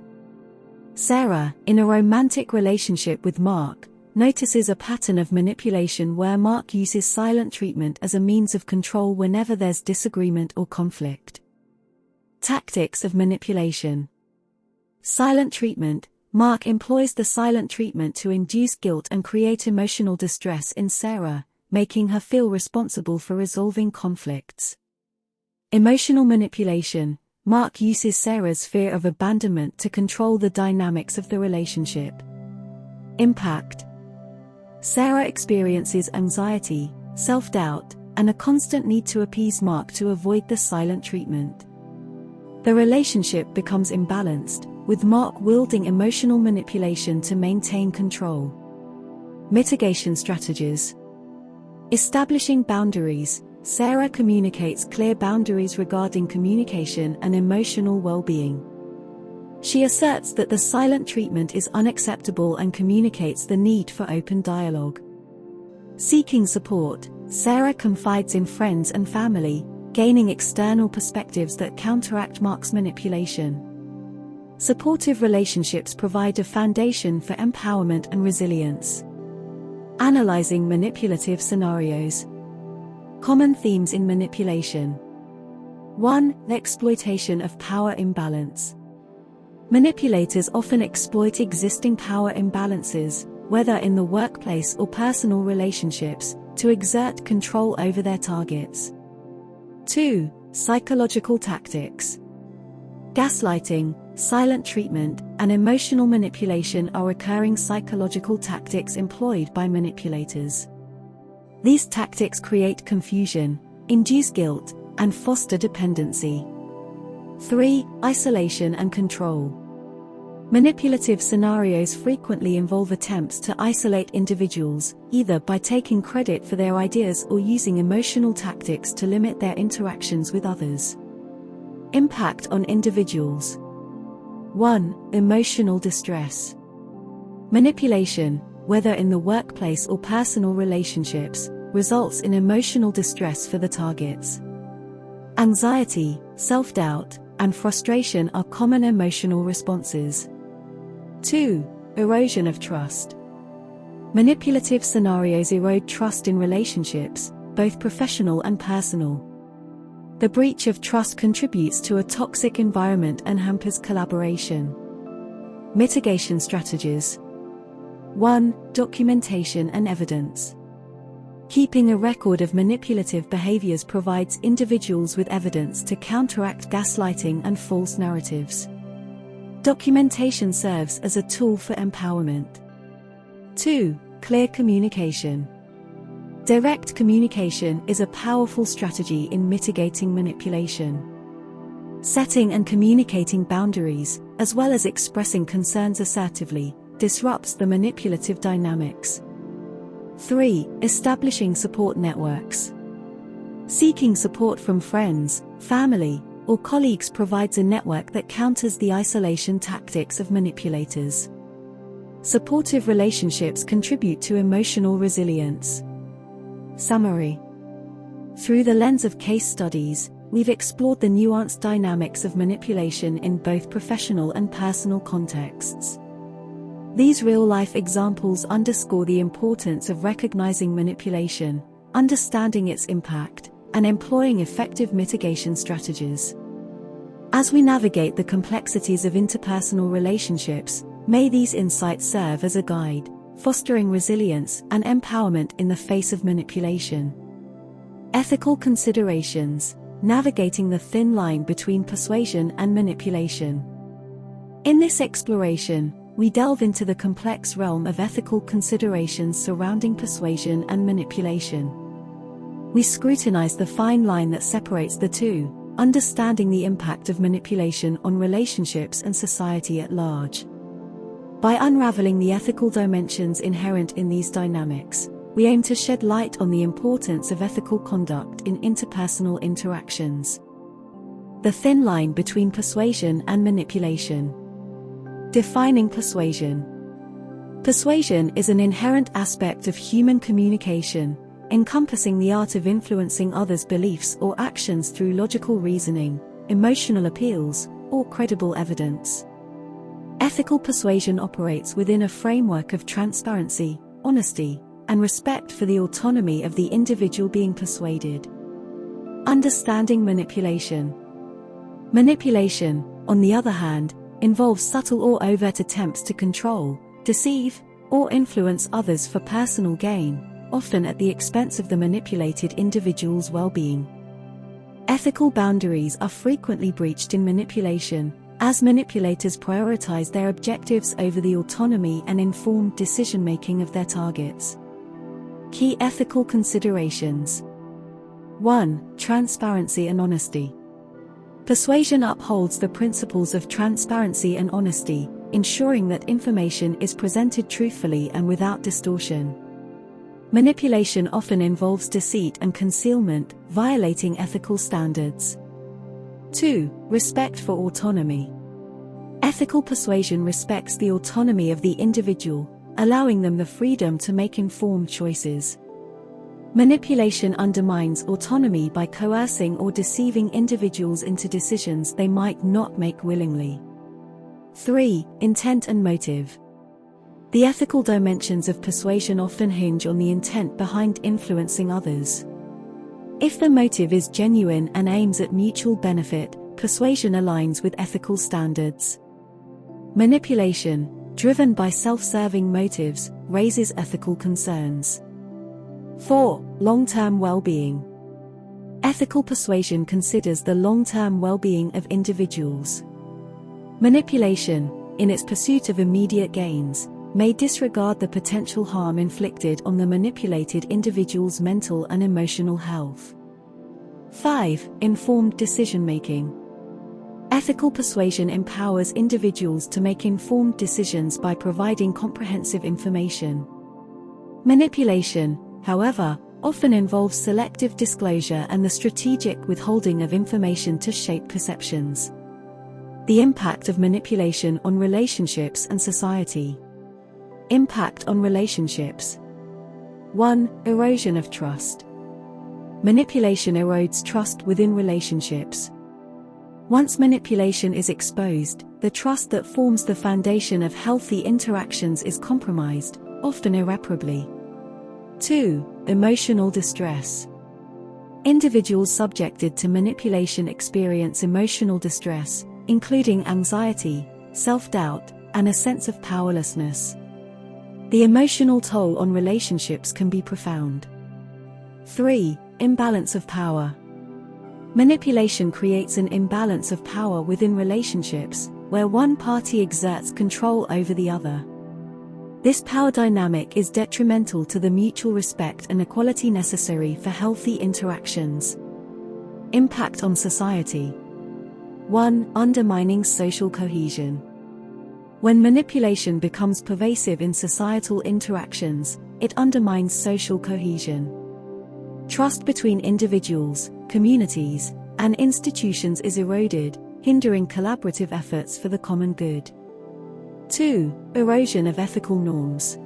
Sarah, in a romantic relationship with Mark, notices a pattern of manipulation where Mark uses silent treatment as a means of control whenever there's disagreement or conflict. Tactics of manipulation. Silent treatment. Mark employs the silent treatment to induce guilt and create emotional distress in Sarah, making her feel responsible for resolving conflicts. Emotional manipulation. Mark uses Sarah's fear of abandonment to control the dynamics of the relationship. Impact. Sarah experiences anxiety, self-doubt, and a constant need to appease Mark to avoid the silent treatment. The relationship becomes imbalanced, with Mark wielding emotional manipulation to maintain control. Mitigation strategies. Establishing boundaries. Sarah communicates clear boundaries regarding communication and emotional well-being. She asserts that the silent treatment is unacceptable and communicates the need for open dialogue. Seeking support. Sarah confides in friends and family, gaining external perspectives that counteract Mark's manipulation. Supportive relationships provide a foundation for empowerment and resilience. Analyzing manipulative scenarios. Common themes in manipulation. 1. The exploitation of power imbalance. Manipulators often exploit existing power imbalances, whether in the workplace or personal relationships, to exert control over their targets. 2. Psychological tactics. Gaslighting, silent treatment, and emotional manipulation are recurring psychological tactics employed by manipulators. These tactics create confusion, induce guilt, and foster dependency. 3. Isolation and control. Manipulative scenarios frequently involve attempts to isolate individuals, either by taking credit for their ideas or using emotional tactics to limit their interactions with others. Impact on individuals. 1. Emotional distress. Manipulation, whether in the workplace or personal relationships, results in emotional distress for the targets. Anxiety, self-doubt, and frustration are common emotional responses. 2. Erosion of trust. Manipulative scenarios erode trust in relationships, both professional and personal. The breach of trust contributes to a toxic environment and hampers collaboration. Mitigation strategies. 1. Documentation and evidence. Keeping a record of manipulative behaviors provides individuals with evidence to counteract gaslighting and false narratives. Documentation serves as a tool for empowerment. 2. Clear communication. Direct communication is a powerful strategy in mitigating manipulation. Setting and communicating boundaries, as well as expressing concerns assertively, disrupts the manipulative dynamics. 3. Establishing support networks. Seeking support from friends, family, or colleagues provides a network that counters the isolation tactics of manipulators. Supportive relationships contribute to emotional resilience. Summary. Through the lens of case studies, we've explored the nuanced dynamics of manipulation in both professional and personal contexts. These real-life examples underscore the importance of recognizing manipulation, understanding its impact, and employing effective mitigation strategies. As we navigate the complexities of interpersonal relationships, may these insights serve as a guide, fostering resilience and empowerment in the face of manipulation. Ethical considerations. Navigating the thin line between persuasion and manipulation. In this exploration, we delve into the complex realm of ethical considerations surrounding persuasion and manipulation. We scrutinize the fine line that separates the two, understanding the impact of manipulation on relationships and society at large. By unraveling the ethical dimensions inherent in these dynamics, we aim to shed light on the importance of ethical conduct in interpersonal interactions. The thin line between persuasion and manipulation. Defining persuasion. Persuasion is an inherent aspect of human communication, encompassing the art of influencing others' beliefs or actions through logical reasoning, emotional appeals, or credible evidence. Ethical persuasion operates within a framework of transparency, honesty, and respect for the autonomy of the individual being persuaded. Understanding manipulation. Manipulation, on the other hand, involves subtle or overt attempts to control, deceive, or influence others for personal gain, often at the expense of the manipulated individual's well-being. Ethical boundaries are frequently breached in manipulation, as manipulators prioritize their objectives over the autonomy and informed decision-making of their targets. Key ethical considerations. 1. Transparency and honesty. Persuasion upholds the principles of transparency and honesty, ensuring that information is presented truthfully and without distortion. Manipulation often involves deceit and concealment, violating ethical standards. 2. Respect for autonomy. Ethical persuasion respects the autonomy of the individual, allowing them the freedom to make informed choices. Manipulation undermines autonomy by coercing or deceiving individuals into decisions they might not make willingly. 3. Intent and motive. The ethical dimensions of persuasion often hinge on the intent behind influencing others. If the motive is genuine and aims at mutual benefit, persuasion aligns with ethical standards. Manipulation, driven by self-serving motives, raises ethical concerns. 4. Long-term well-being. Ethical persuasion considers the long-term well-being of individuals. Manipulation, in its pursuit of immediate gains, may disregard the potential harm inflicted on the manipulated individual's mental and emotional health. 5. Informed decision-making. Ethical persuasion empowers individuals to make informed decisions by providing comprehensive information. Manipulation, however, often involves selective disclosure and the strategic withholding of information to shape perceptions. The impact of manipulation on relationships and society. Impact on relationships. 1. Erosion of trust. Manipulation erodes trust within relationships. Once manipulation is exposed, the trust that forms the foundation of healthy interactions is compromised, often irreparably. 2. Emotional distress. Individuals subjected to manipulation experience emotional distress, including anxiety, self-doubt, and a sense of powerlessness. The emotional toll on relationships can be profound. 3. Imbalance of power. Manipulation creates an imbalance of power within relationships, where one party exerts control over the other. This power dynamic is detrimental to the mutual respect and equality necessary for healthy interactions. Impact on society. 1. Undermining social cohesion. When manipulation becomes pervasive in societal interactions, it undermines social cohesion. Trust between individuals, communities, and institutions is eroded, hindering collaborative efforts for the common good. 2. Erosion of ethical norms.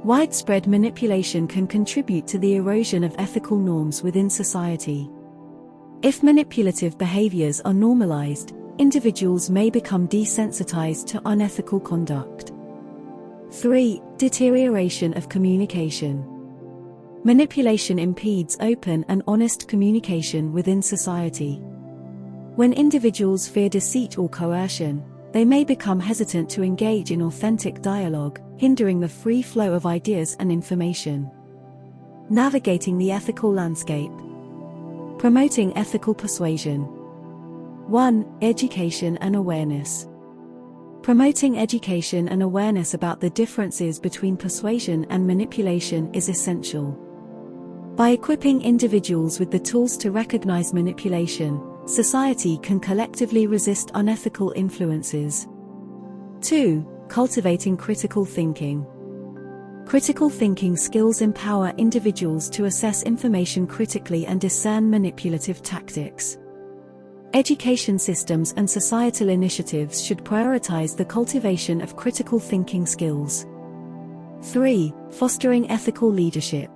Widespread manipulation can contribute to the erosion of ethical norms within society. If manipulative behaviors are normalized, individuals may become desensitized to unethical conduct. 3. Deterioration of communication. Manipulation impedes open and honest communication within society. When individuals fear deceit or coercion, they may become hesitant to engage in authentic dialogue, hindering the free flow of ideas and information. Navigating the ethical landscape. Promoting ethical persuasion. 1. Education and awareness. Promoting education and awareness about the differences between persuasion and manipulation is essential. By equipping individuals with the tools to recognize manipulation, society can collectively resist unethical influences. 2. Cultivating critical thinking. Critical thinking skills empower individuals to assess information critically and discern manipulative tactics. Education systems and societal initiatives should prioritize the cultivation of critical thinking skills. 3. Fostering ethical leadership.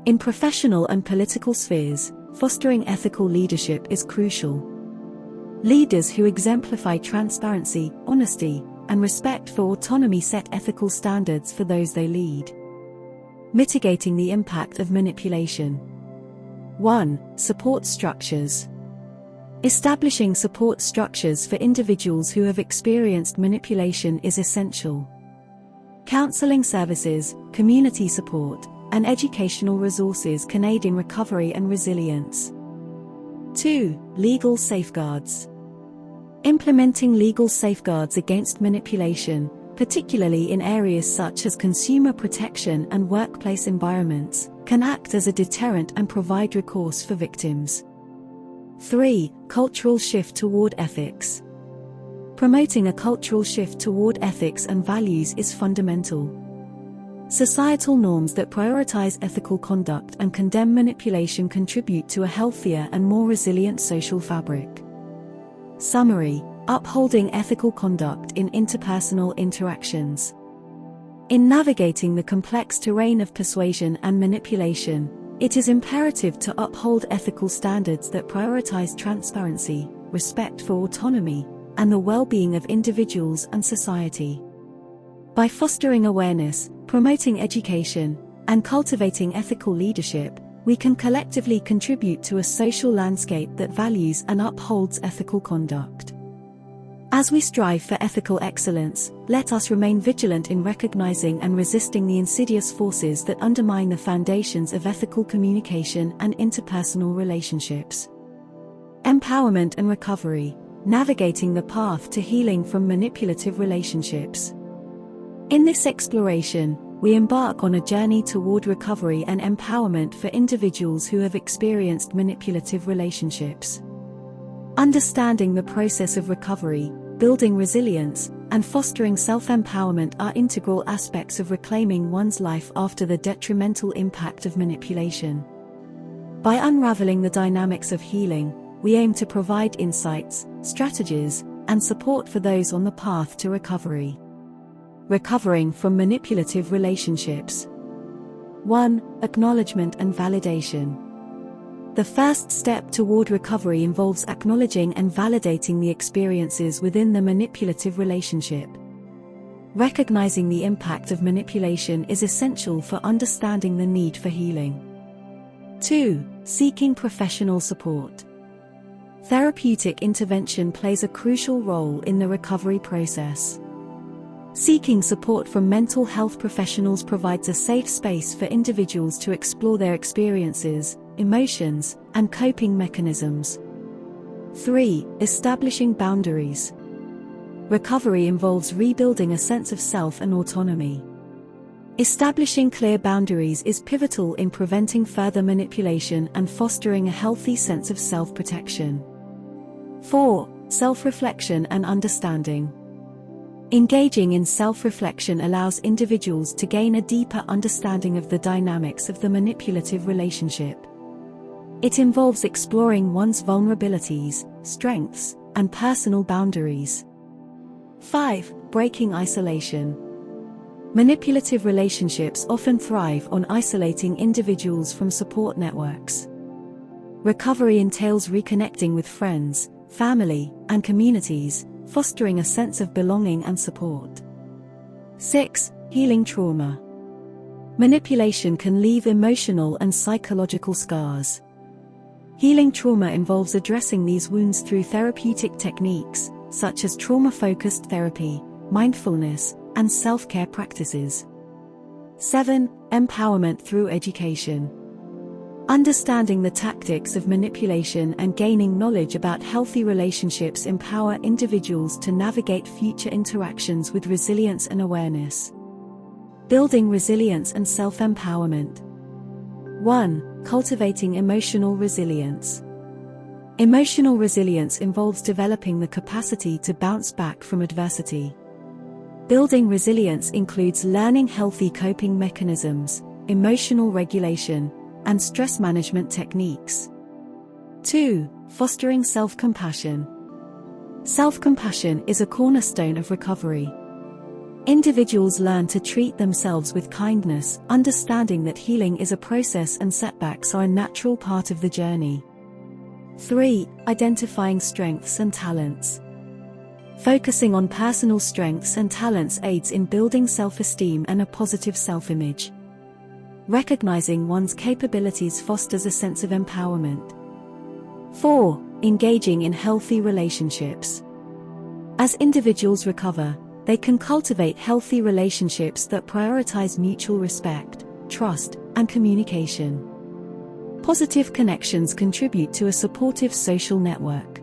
In professional and political spheres, fostering ethical leadership is crucial. Leaders who exemplify transparency, honesty, and respect for autonomy set ethical standards for those they lead. Mitigating the impact of manipulation. 1. Support structures. Establishing support structures for individuals who have experienced manipulation is essential. Counseling services, community support, and educational resources can aid in recovery and resilience. 2. Legal safeguards. Implementing legal safeguards against manipulation, particularly in areas such as consumer protection and workplace environments, can act as a deterrent and provide recourse for victims. 3. Cultural shift toward ethics. Promoting a cultural shift toward ethics and values is fundamental. Societal norms that prioritize ethical conduct and condemn manipulation contribute to a healthier and more resilient social fabric. Summary: upholding ethical conduct in interpersonal interactions. In navigating the complex terrain of persuasion and manipulation, it is imperative to uphold ethical standards that prioritize transparency, respect for autonomy, and the well-being of individuals and society. By fostering awareness, promoting education, and cultivating ethical leadership, we can collectively contribute to a social landscape that values and upholds ethical conduct. As we strive for ethical excellence, let us remain vigilant in recognizing and resisting the insidious forces that undermine the foundations of ethical communication and interpersonal relationships. Empowerment and recovery, navigating the path to healing from manipulative relationships. In this exploration, we embark on a journey toward recovery and empowerment for individuals who have experienced manipulative relationships. Understanding the process of recovery, building resilience, and fostering self-empowerment are integral aspects of reclaiming one's life after the detrimental impact of manipulation. By unraveling the dynamics of healing, we aim to provide insights, strategies, and support for those on the path to recovery. Recovering from manipulative relationships. 1. Acknowledgement and validation. The first step toward recovery involves acknowledging and validating the experiences within the manipulative relationship. Recognizing the impact of manipulation is essential for understanding the need for healing. 2. Seeking professional support. Therapeutic intervention plays a crucial role in the recovery process. Seeking support from mental health professionals provides a safe space for individuals to explore their experiences, emotions, and coping mechanisms. 3. Establishing boundaries. Recovery involves rebuilding a sense of self and autonomy. Establishing clear boundaries is pivotal in preventing further manipulation and fostering a healthy sense of self-protection. 4. Self-reflection and understanding. Engaging in self-reflection allows individuals to gain a deeper understanding of the dynamics of the manipulative relationship. It involves exploring one's vulnerabilities, strengths, and personal boundaries. 5. Breaking isolation. Manipulative relationships often thrive on isolating individuals from support networks. Recovery entails reconnecting with friends, family, and communities, fostering a sense of belonging and support. 6. Healing trauma. Manipulation can leave emotional and psychological scars. Healing trauma involves addressing these wounds through therapeutic techniques, such as trauma-focused therapy, mindfulness, and self-care practices. 7. Empowerment through education. Understanding the tactics of manipulation and gaining knowledge about healthy relationships empower individuals to navigate future interactions with resilience and awareness. Building resilience and self-empowerment. 1. Cultivating emotional resilience. Emotional resilience involves developing the capacity to bounce back from adversity. Building resilience includes learning healthy coping mechanisms, emotional regulation, and stress management techniques. 2. Fostering self-compassion. Self-compassion is a cornerstone of recovery. Individuals learn to treat themselves with kindness, understanding that healing is a process and setbacks are a natural part of the journey. 3. Identifying strengths and talents. Focusing on personal strengths and talents aids in building self-esteem and a positive self-image. Recognizing one's capabilities fosters a sense of empowerment. 4. Engaging in healthy relationships. As individuals recover, they can cultivate healthy relationships that prioritize mutual respect, trust, and communication. Positive connections contribute to a supportive social network.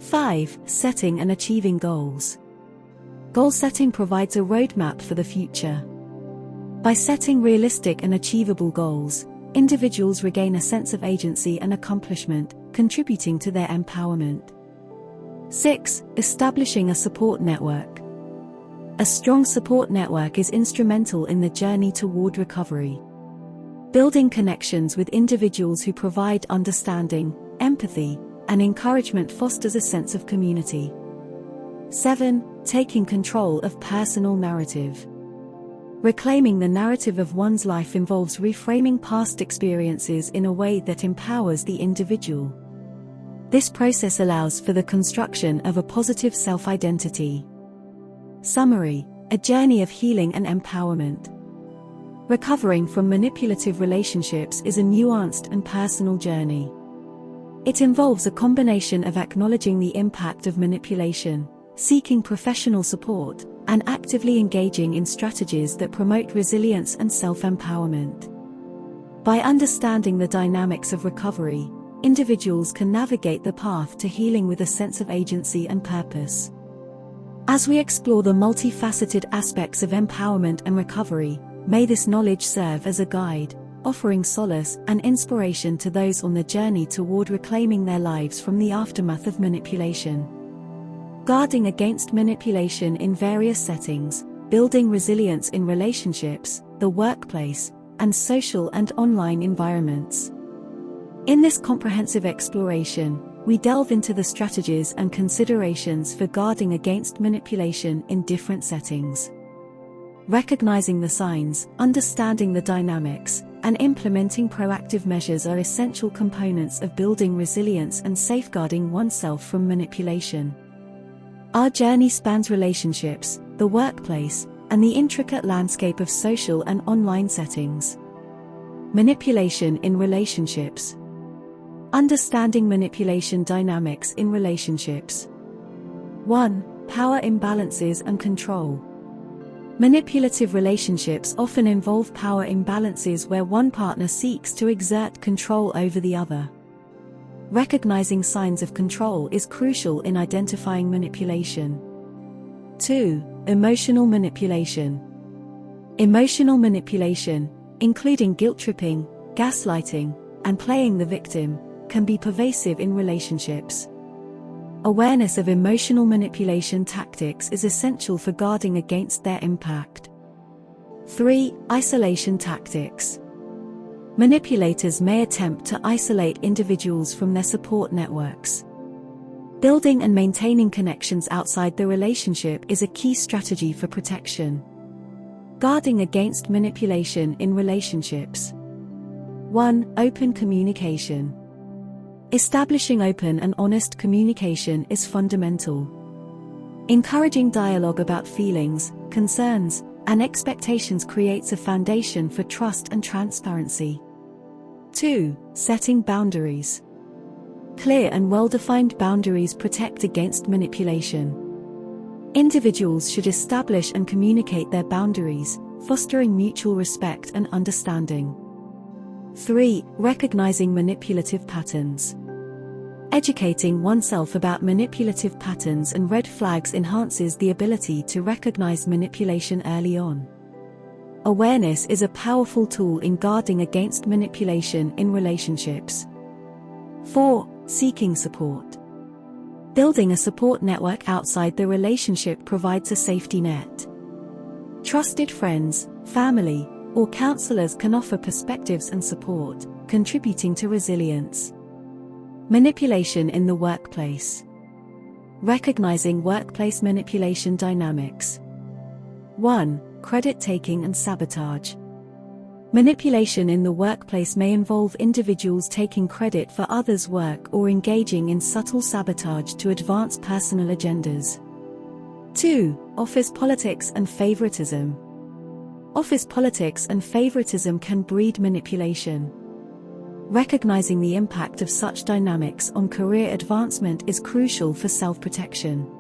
5. Setting and achieving goals. Goal setting provides a roadmap for the future. By setting realistic and achievable goals, individuals regain a sense of agency and accomplishment, contributing to their empowerment. 6. Establishing a support network. A strong support network is instrumental in the journey toward recovery. Building connections with individuals who provide understanding, empathy, and encouragement fosters a sense of community. 7. Taking control of personal narrative. Reclaiming the narrative of one's life involves reframing past experiences in a way that empowers the individual. This process allows for the construction of a positive self-identity. Summary: a journey of healing and empowerment. Recovering from manipulative relationships is a nuanced and personal journey. It involves a combination of acknowledging the impact of manipulation, seeking professional support, and actively engaging in strategies that promote resilience and self-empowerment. By understanding the dynamics of recovery, individuals can navigate the path to healing with a sense of agency and purpose. As we explore the multifaceted aspects of empowerment and recovery, may this knowledge serve as a guide, offering solace and inspiration to those on the journey toward reclaiming their lives from the aftermath of manipulation. Guarding against manipulation in various settings, building resilience in relationships, the workplace, and social and online environments. In this comprehensive exploration, we delve into the strategies and considerations for guarding against manipulation in different settings. Recognizing the signs, understanding the dynamics, and implementing proactive measures are essential components of building resilience and safeguarding oneself from manipulation. Our journey spans relationships, the workplace, and the intricate landscape of social and online settings. Manipulation in relationships. Understanding manipulation dynamics in relationships. 1. Power imbalances and control. Manipulative relationships often involve power imbalances where one partner seeks to exert control over the other. Recognizing signs of control is crucial in identifying manipulation. 2. Emotional manipulation. Emotional manipulation, including guilt-tripping, gaslighting, and playing the victim, can be pervasive in relationships. Awareness of emotional manipulation tactics is essential for guarding against their impact. 3. Isolation tactics. Manipulators may attempt to isolate individuals from their support networks. Building and maintaining connections outside the relationship is a key strategy for protection. Guarding against manipulation in relationships. 1. Open communication. Establishing open and honest communication is fundamental. Encouraging dialogue about feelings, concerns, and expectations creates a foundation for trust and transparency. 2. Setting boundaries. Clear and well-defined boundaries protect against manipulation. Individuals should establish and communicate their boundaries, fostering mutual respect and understanding. 3. Recognizing manipulative patterns. Educating oneself about manipulative patterns and red flags enhances the ability to recognize manipulation early on. Awareness is a powerful tool in guarding against manipulation in relationships. 4. Seeking support. Building a support network outside the relationship provides a safety net. Trusted friends, family, or counselors can offer perspectives and support, contributing to resilience. Manipulation in the workplace. Recognizing workplace manipulation dynamics. 1. Credit taking and sabotage. Manipulation in the workplace may involve individuals taking credit for others' work or engaging in subtle sabotage to advance personal agendas. 2. Office politics and favoritism. Office politics and favoritism can breed manipulation. Recognizing the impact of such dynamics on career advancement is crucial for self-protection.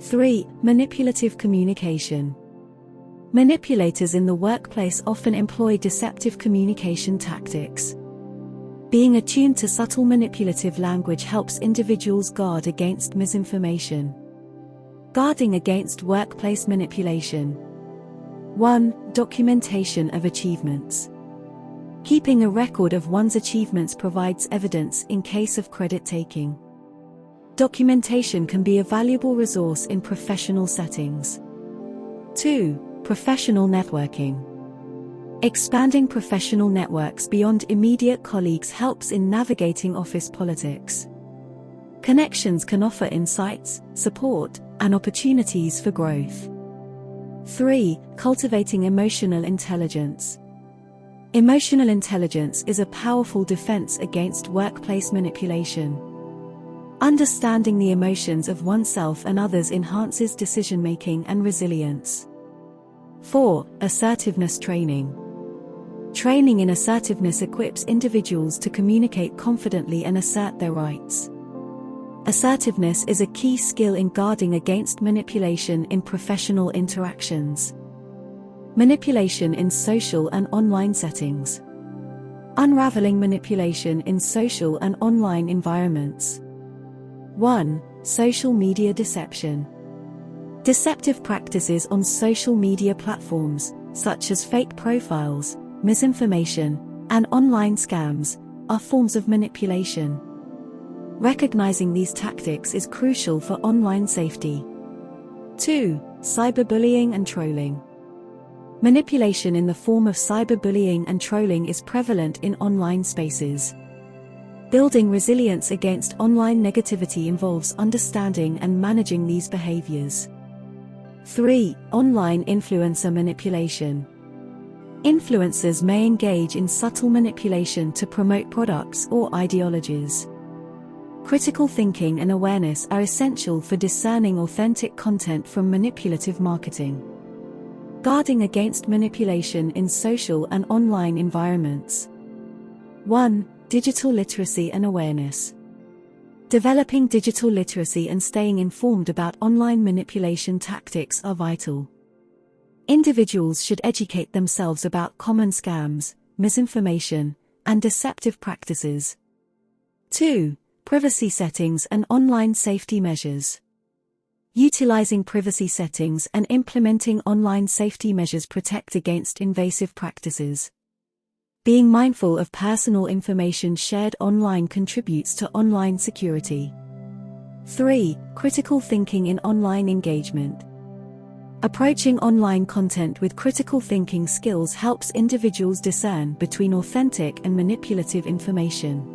3. Manipulative communication. Manipulators in the workplace often employ deceptive communication tactics. Being attuned to subtle manipulative language helps individuals guard against misinformation. Guarding against workplace manipulation. 1. Documentation of achievements. Keeping a record of one's achievements provides evidence in case of credit taking. Documentation can be a valuable resource in professional settings. 2. Professional networking. Expanding professional networks beyond immediate colleagues helps in navigating office politics. Connections can offer insights, support, and opportunities for growth. 3. Cultivating emotional intelligence. Emotional intelligence is a powerful defense against workplace manipulation. Understanding the emotions of oneself and others enhances decision-making and resilience. 4. Assertiveness training. Training in assertiveness equips individuals to communicate confidently and assert their rights. Assertiveness is a key skill in guarding against manipulation in professional interactions. Manipulation in social and online settings. Unraveling manipulation in social and online environments. 1. Social media deception. Deceptive practices on social media platforms, such as fake profiles, misinformation, and online scams, are forms of manipulation. Recognizing these tactics is crucial for online safety. 2. Cyberbullying and trolling. Manipulation in the form of cyberbullying and trolling is prevalent in online spaces. Building resilience against online negativity involves understanding and managing these behaviors. 3. Online influencer manipulation. Influencers may engage in subtle manipulation to promote products or ideologies. Critical thinking and awareness are essential for discerning authentic content from manipulative marketing. Guarding against manipulation in social and online environments. 1. Digital literacy and awareness. Developing digital literacy and staying informed about online manipulation tactics are vital. Individuals should educate themselves about common scams, misinformation, and deceptive practices. 2. Privacy settings and online safety measures. Utilizing privacy settings and implementing online safety measures protect against invasive practices. Being mindful of personal information shared online contributes to online security. 3. Critical thinking in online engagement. Approaching online content with critical thinking skills helps individuals discern between authentic and manipulative information.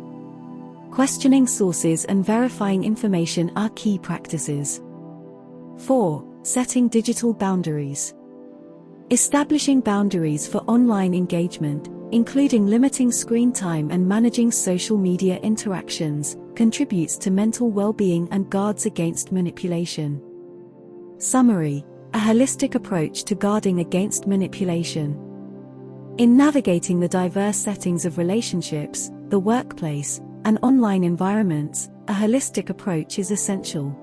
Questioning sources and verifying information are key practices. 4. Setting digital boundaries. Establishing boundaries for online engagement, including limiting screen time and managing social media interactions, contributes to mental well-being and guards against manipulation. Summary: a holistic approach to guarding against manipulation. In navigating the diverse settings of relationships, the workplace, and online environments, a holistic approach is essential.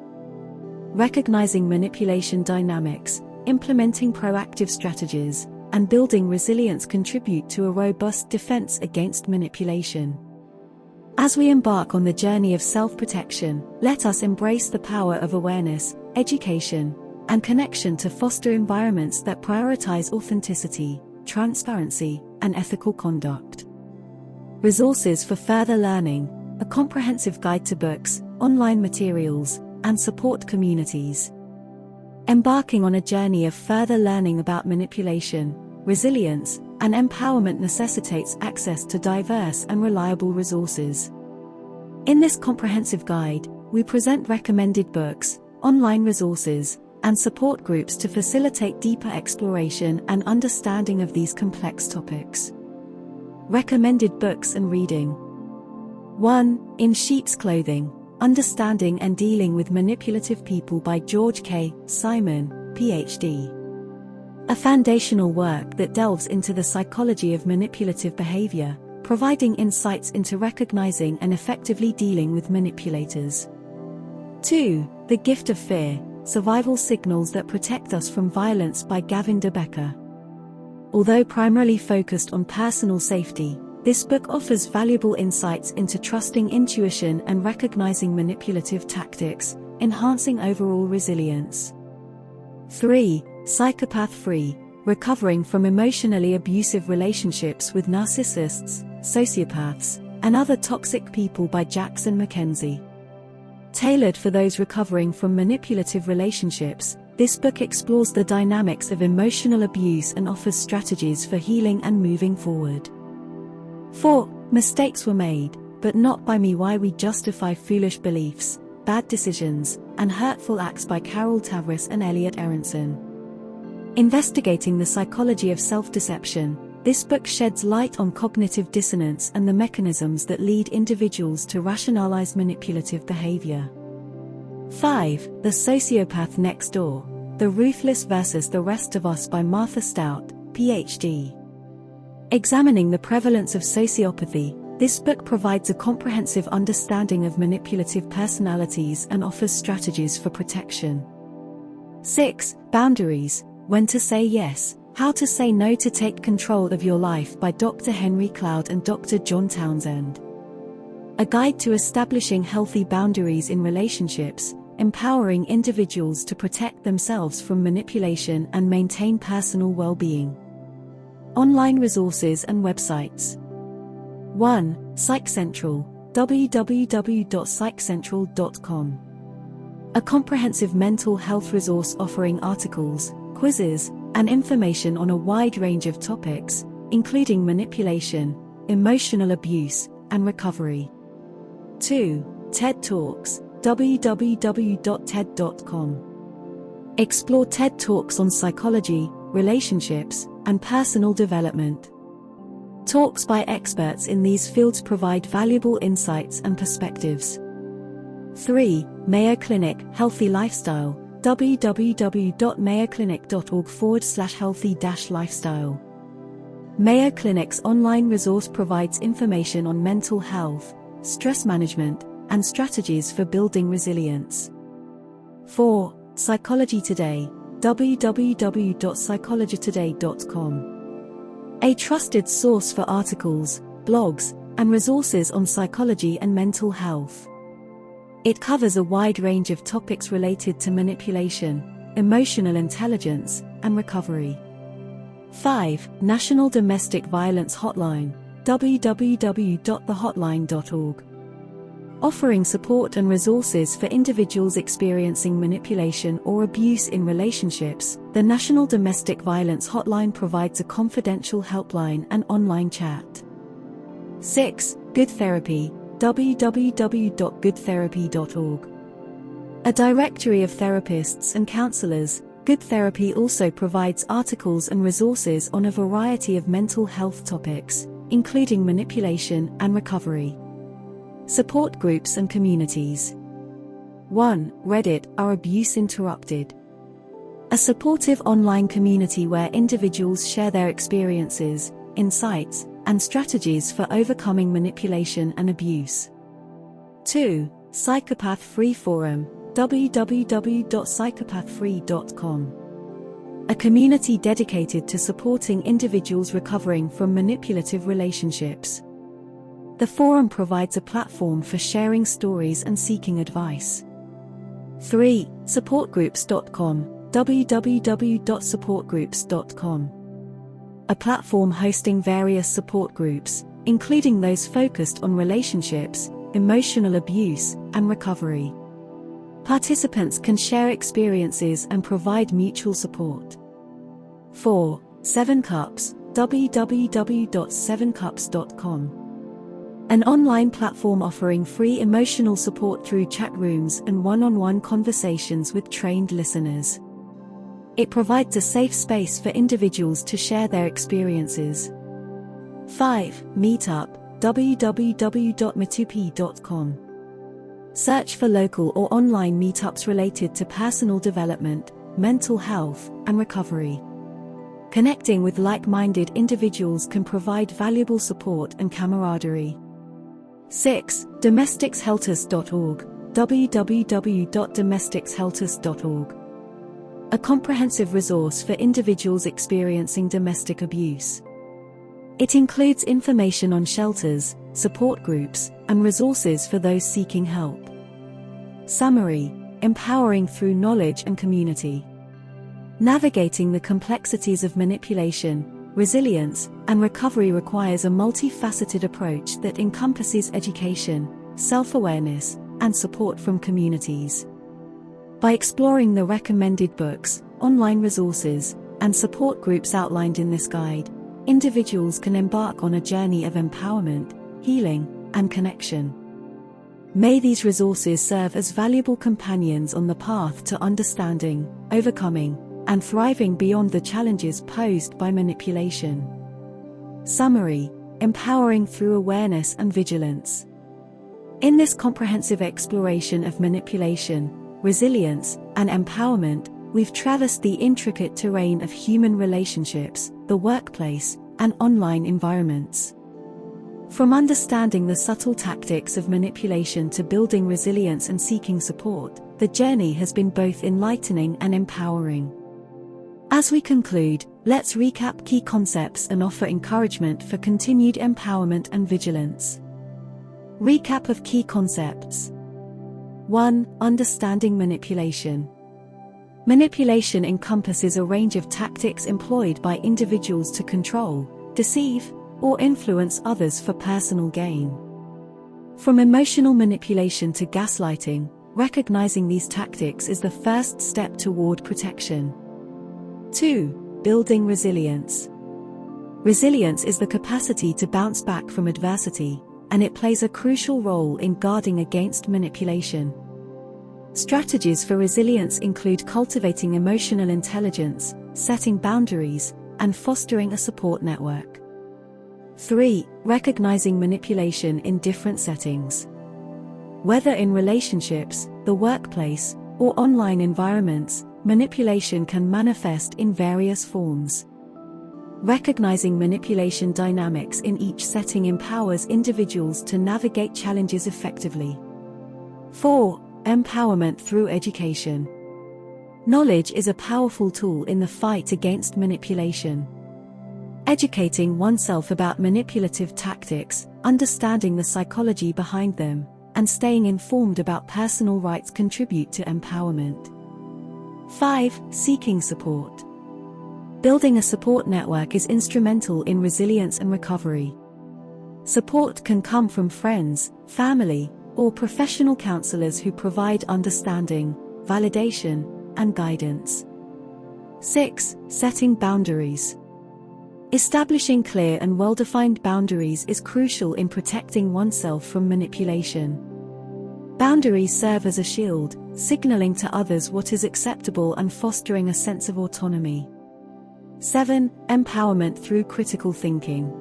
Recognizing manipulation dynamics, implementing proactive strategies, and building resilience contribute to a robust defense against manipulation. As we embark on the journey of self-protection, let us embrace the power of awareness, education, and connection to foster environments that prioritize authenticity, transparency, and ethical conduct. Resources for further learning: a comprehensive guide to books, online materials, and support communities. Embarking on a journey of further learning about manipulation, resilience, and empowerment necessitates access to diverse and reliable resources. In this comprehensive guide, we present recommended books, online resources, and support groups to facilitate deeper exploration and understanding of these complex topics. Recommended books and reading. 1. In Sheep's Clothing, Understanding and Dealing with Manipulative People by George K. Simon, Ph.D. A foundational work that delves into the psychology of manipulative behavior, providing insights into recognizing and effectively dealing with manipulators. 2. The Gift of Fear, Survival Signals That Protect Us from Violence by Gavin de Becker. Although primarily focused on personal safety, this book offers valuable insights into trusting intuition and recognizing manipulative tactics, enhancing overall resilience. 3. Psychopath-Free, Recovering from Emotionally Abusive Relationships with Narcissists, Sociopaths, and Other Toxic People by Jackson Mackenzie. Tailored for those recovering from manipulative relationships, this book explores the dynamics of emotional abuse and offers strategies for healing and moving forward. 4. Mistakes Were Made, But Not by Me: Why We Justify Foolish Beliefs, Bad Decisions, and Hurtful Acts by Carol Tavris and Elliot Aronson. Investigating the psychology of self-deception, this book sheds light on cognitive dissonance and the mechanisms that lead individuals to rationalize manipulative behavior. 5. The Sociopath Next Door, The Ruthless versus the Rest of Us by Martha Stout, Ph.D. Examining the prevalence of sociopathy, this book provides a comprehensive understanding of manipulative personalities and offers strategies for protection. 6. Boundaries, When to Say Yes, How to Say No to Take Control of Your Life by Dr. Henry Cloud and Dr. John Townsend. A guide to establishing healthy boundaries in relationships, empowering individuals to protect themselves from manipulation and maintain personal well-being. Online resources and websites. 1. PsychCentral, www.psychcentral.com. A comprehensive mental health resource offering articles, quizzes, and information on a wide range of topics, including manipulation, emotional abuse, and recovery. 2. TED Talks, www.ted.com. Explore TED Talks on psychology, relationships, and personal development. Talks by experts in these fields provide valuable insights and perspectives. 3. Mayo Clinic, Healthy Lifestyle, www.mayoclinic.org/healthy-lifestyle. Mayo Clinic's online resource provides information on mental health, stress management, and strategies for building resilience. 4. Psychology Today, www.psychologytoday.com. A trusted source for articles, blogs, and resources on psychology and mental health. It covers a wide range of topics related to manipulation, emotional intelligence, and recovery. 5. National Domestic Violence Hotline, www.thehotline.org. Offering support and resources for individuals experiencing manipulation or abuse in relationships, the National Domestic Violence Hotline provides a confidential helpline and online chat. 6. Good Therapy, www.goodtherapy.org. A directory of therapists and counselors, Good Therapy also provides articles and resources on a variety of mental health topics, including manipulation and recovery. Support groups and communities. 1. Reddit, Our Abuse Interrupted. A supportive online community where individuals share their experiences, insights, and strategies for overcoming manipulation and abuse. 2. Psychopath-Free Forum, www.psychopathfree.com. A community dedicated to supporting individuals recovering from manipulative relationships. The forum provides a platform for sharing stories and seeking advice. 3. Supportgroups.com, www.supportgroups.com. A platform hosting various support groups, including those focused on relationships, emotional abuse, and recovery. Participants can share experiences and provide mutual support. 4. 7 Cups, www.7cups.com. An online platform offering free emotional support through chat rooms and one-on-one conversations with trained listeners. It provides a safe space for individuals to share their experiences. 5. Meetup, www.meetup.com. Search for local or online meetups related to personal development, mental health, and recovery. Connecting with like-minded individuals can provide valuable support and camaraderie. 6. domesticshelters.org, www.domesticshelters.org. A comprehensive resource for individuals experiencing domestic abuse. It includes information on shelters, support groups, and resources for those seeking help. Summary: empowering through knowledge and community. Navigating the complexities of manipulation, resilience, and recovery requires a multifaceted approach that encompasses education, self-awareness, and support from communities. By exploring the recommended books, online resources, and support groups outlined in this guide, individuals can embark on a journey of empowerment, healing, and connection. May these resources serve as valuable companions on the path to understanding, overcoming, and thriving beyond the challenges posed by manipulation. Summary: empowering through awareness and vigilance. In this comprehensive exploration of manipulation, resilience, and empowerment, we've traversed the intricate terrain of human relationships, the workplace, and online environments. From understanding the subtle tactics of manipulation to building resilience and seeking support, the journey has been both enlightening and empowering. As we conclude, let's recap key concepts and offer encouragement for continued empowerment and vigilance. Recap of key concepts. 1. Understanding manipulation. Manipulation encompasses a range of tactics employed by individuals to control, deceive, or influence others for personal gain. From emotional manipulation to gaslighting, recognizing these tactics is the first step toward protection. 2. Building resilience. Resilience is the capacity to bounce back from adversity, and it plays a crucial role in guarding against manipulation. Strategies for resilience include cultivating emotional intelligence, setting boundaries, and fostering a support network. 3. Recognizing manipulation in different settings. Whether in relationships, the workplace, or online environments, manipulation can manifest in various forms. Recognizing manipulation dynamics in each setting empowers individuals to navigate challenges effectively. 4. Empowerment through education. Knowledge is a powerful tool in the fight against manipulation. Educating oneself about manipulative tactics, understanding the psychology behind them, and staying informed about personal rights contribute to empowerment. 5. Seeking support. Building a support network is instrumental in resilience and recovery. Support can come from friends, family, or professional counselors who provide understanding, validation, and guidance. 6. Setting boundaries. Establishing clear and well-defined boundaries is crucial in protecting oneself from manipulation. Boundaries serve as a shield, signaling to others what is acceptable and fostering a sense of autonomy. 7. Empowerment through critical thinking.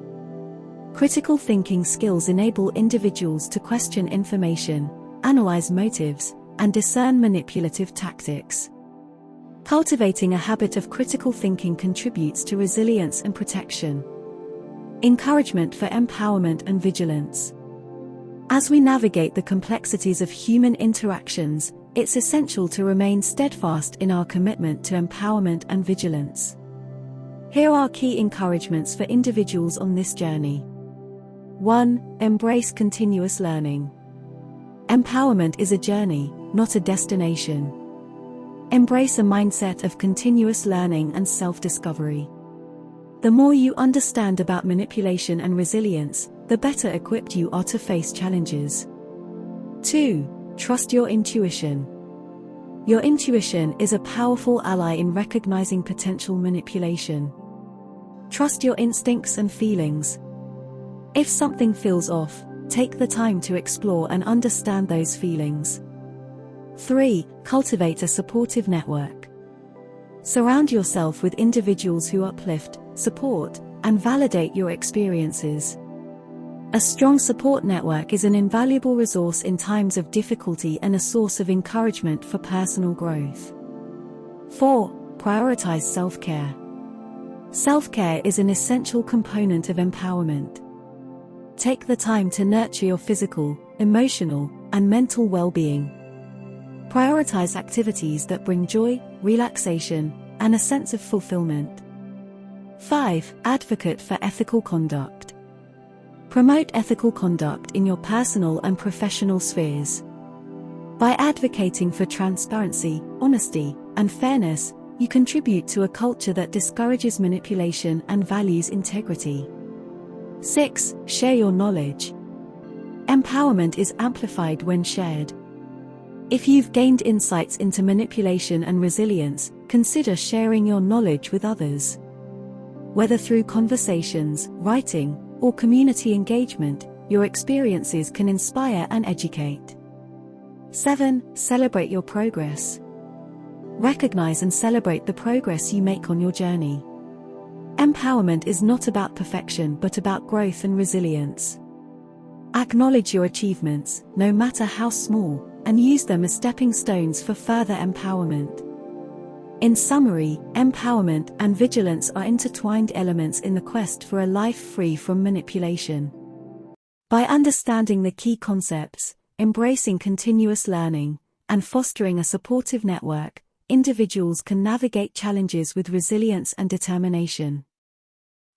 Critical thinking skills enable individuals to question information, analyze motives, and discern manipulative tactics. Cultivating a habit of critical thinking contributes to resilience and protection. Encouragement for empowerment and vigilance. As we navigate the complexities of human interactions, it's essential to remain steadfast in our commitment to empowerment and vigilance. Here are key encouragements for individuals on this journey. 1. Embrace continuous learning. Empowerment is a journey, not a destination. Embrace a mindset of continuous learning and self-discovery. The more you understand about manipulation and resilience, the better equipped you are to face challenges. 2. Trust your intuition. Your intuition is a powerful ally in recognizing potential manipulation. Trust your instincts and feelings. If something feels off, take the time to explore and understand those feelings. 3. Cultivate a supportive network. Surround yourself with individuals who uplift, support, and validate your experiences. A strong support network is an invaluable resource in times of difficulty and a source of encouragement for personal growth. 4. Prioritize self-care. Self-care is an essential component of empowerment. Take the time to nurture your physical, emotional, and mental well-being. Prioritize activities that bring joy, relaxation, and a sense of fulfillment. 5. Advocate for ethical conduct. Promote ethical conduct in your personal and professional spheres. By advocating for transparency, honesty, and fairness, you contribute to a culture that discourages manipulation and values integrity. 6. Share your knowledge. Empowerment is amplified when shared. If you've gained insights into manipulation and resilience, consider sharing your knowledge with others. Whether through conversations, writing, or community engagement, your experiences can inspire and educate. 7. Celebrate your progress. Recognize and celebrate the progress you make on your journey. Empowerment is not about perfection but about growth and resilience. Acknowledge your achievements, no matter how small, and use them as stepping stones for further empowerment. In summary, empowerment and vigilance are intertwined elements in the quest for a life free from manipulation. By understanding the key concepts, embracing continuous learning, and fostering a supportive network, individuals can navigate challenges with resilience and determination.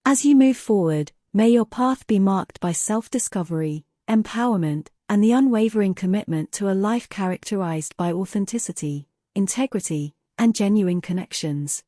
As you move forward, may your path be marked by self-discovery, empowerment, and the unwavering commitment to a life characterized by authenticity, integrity, and genuine connections.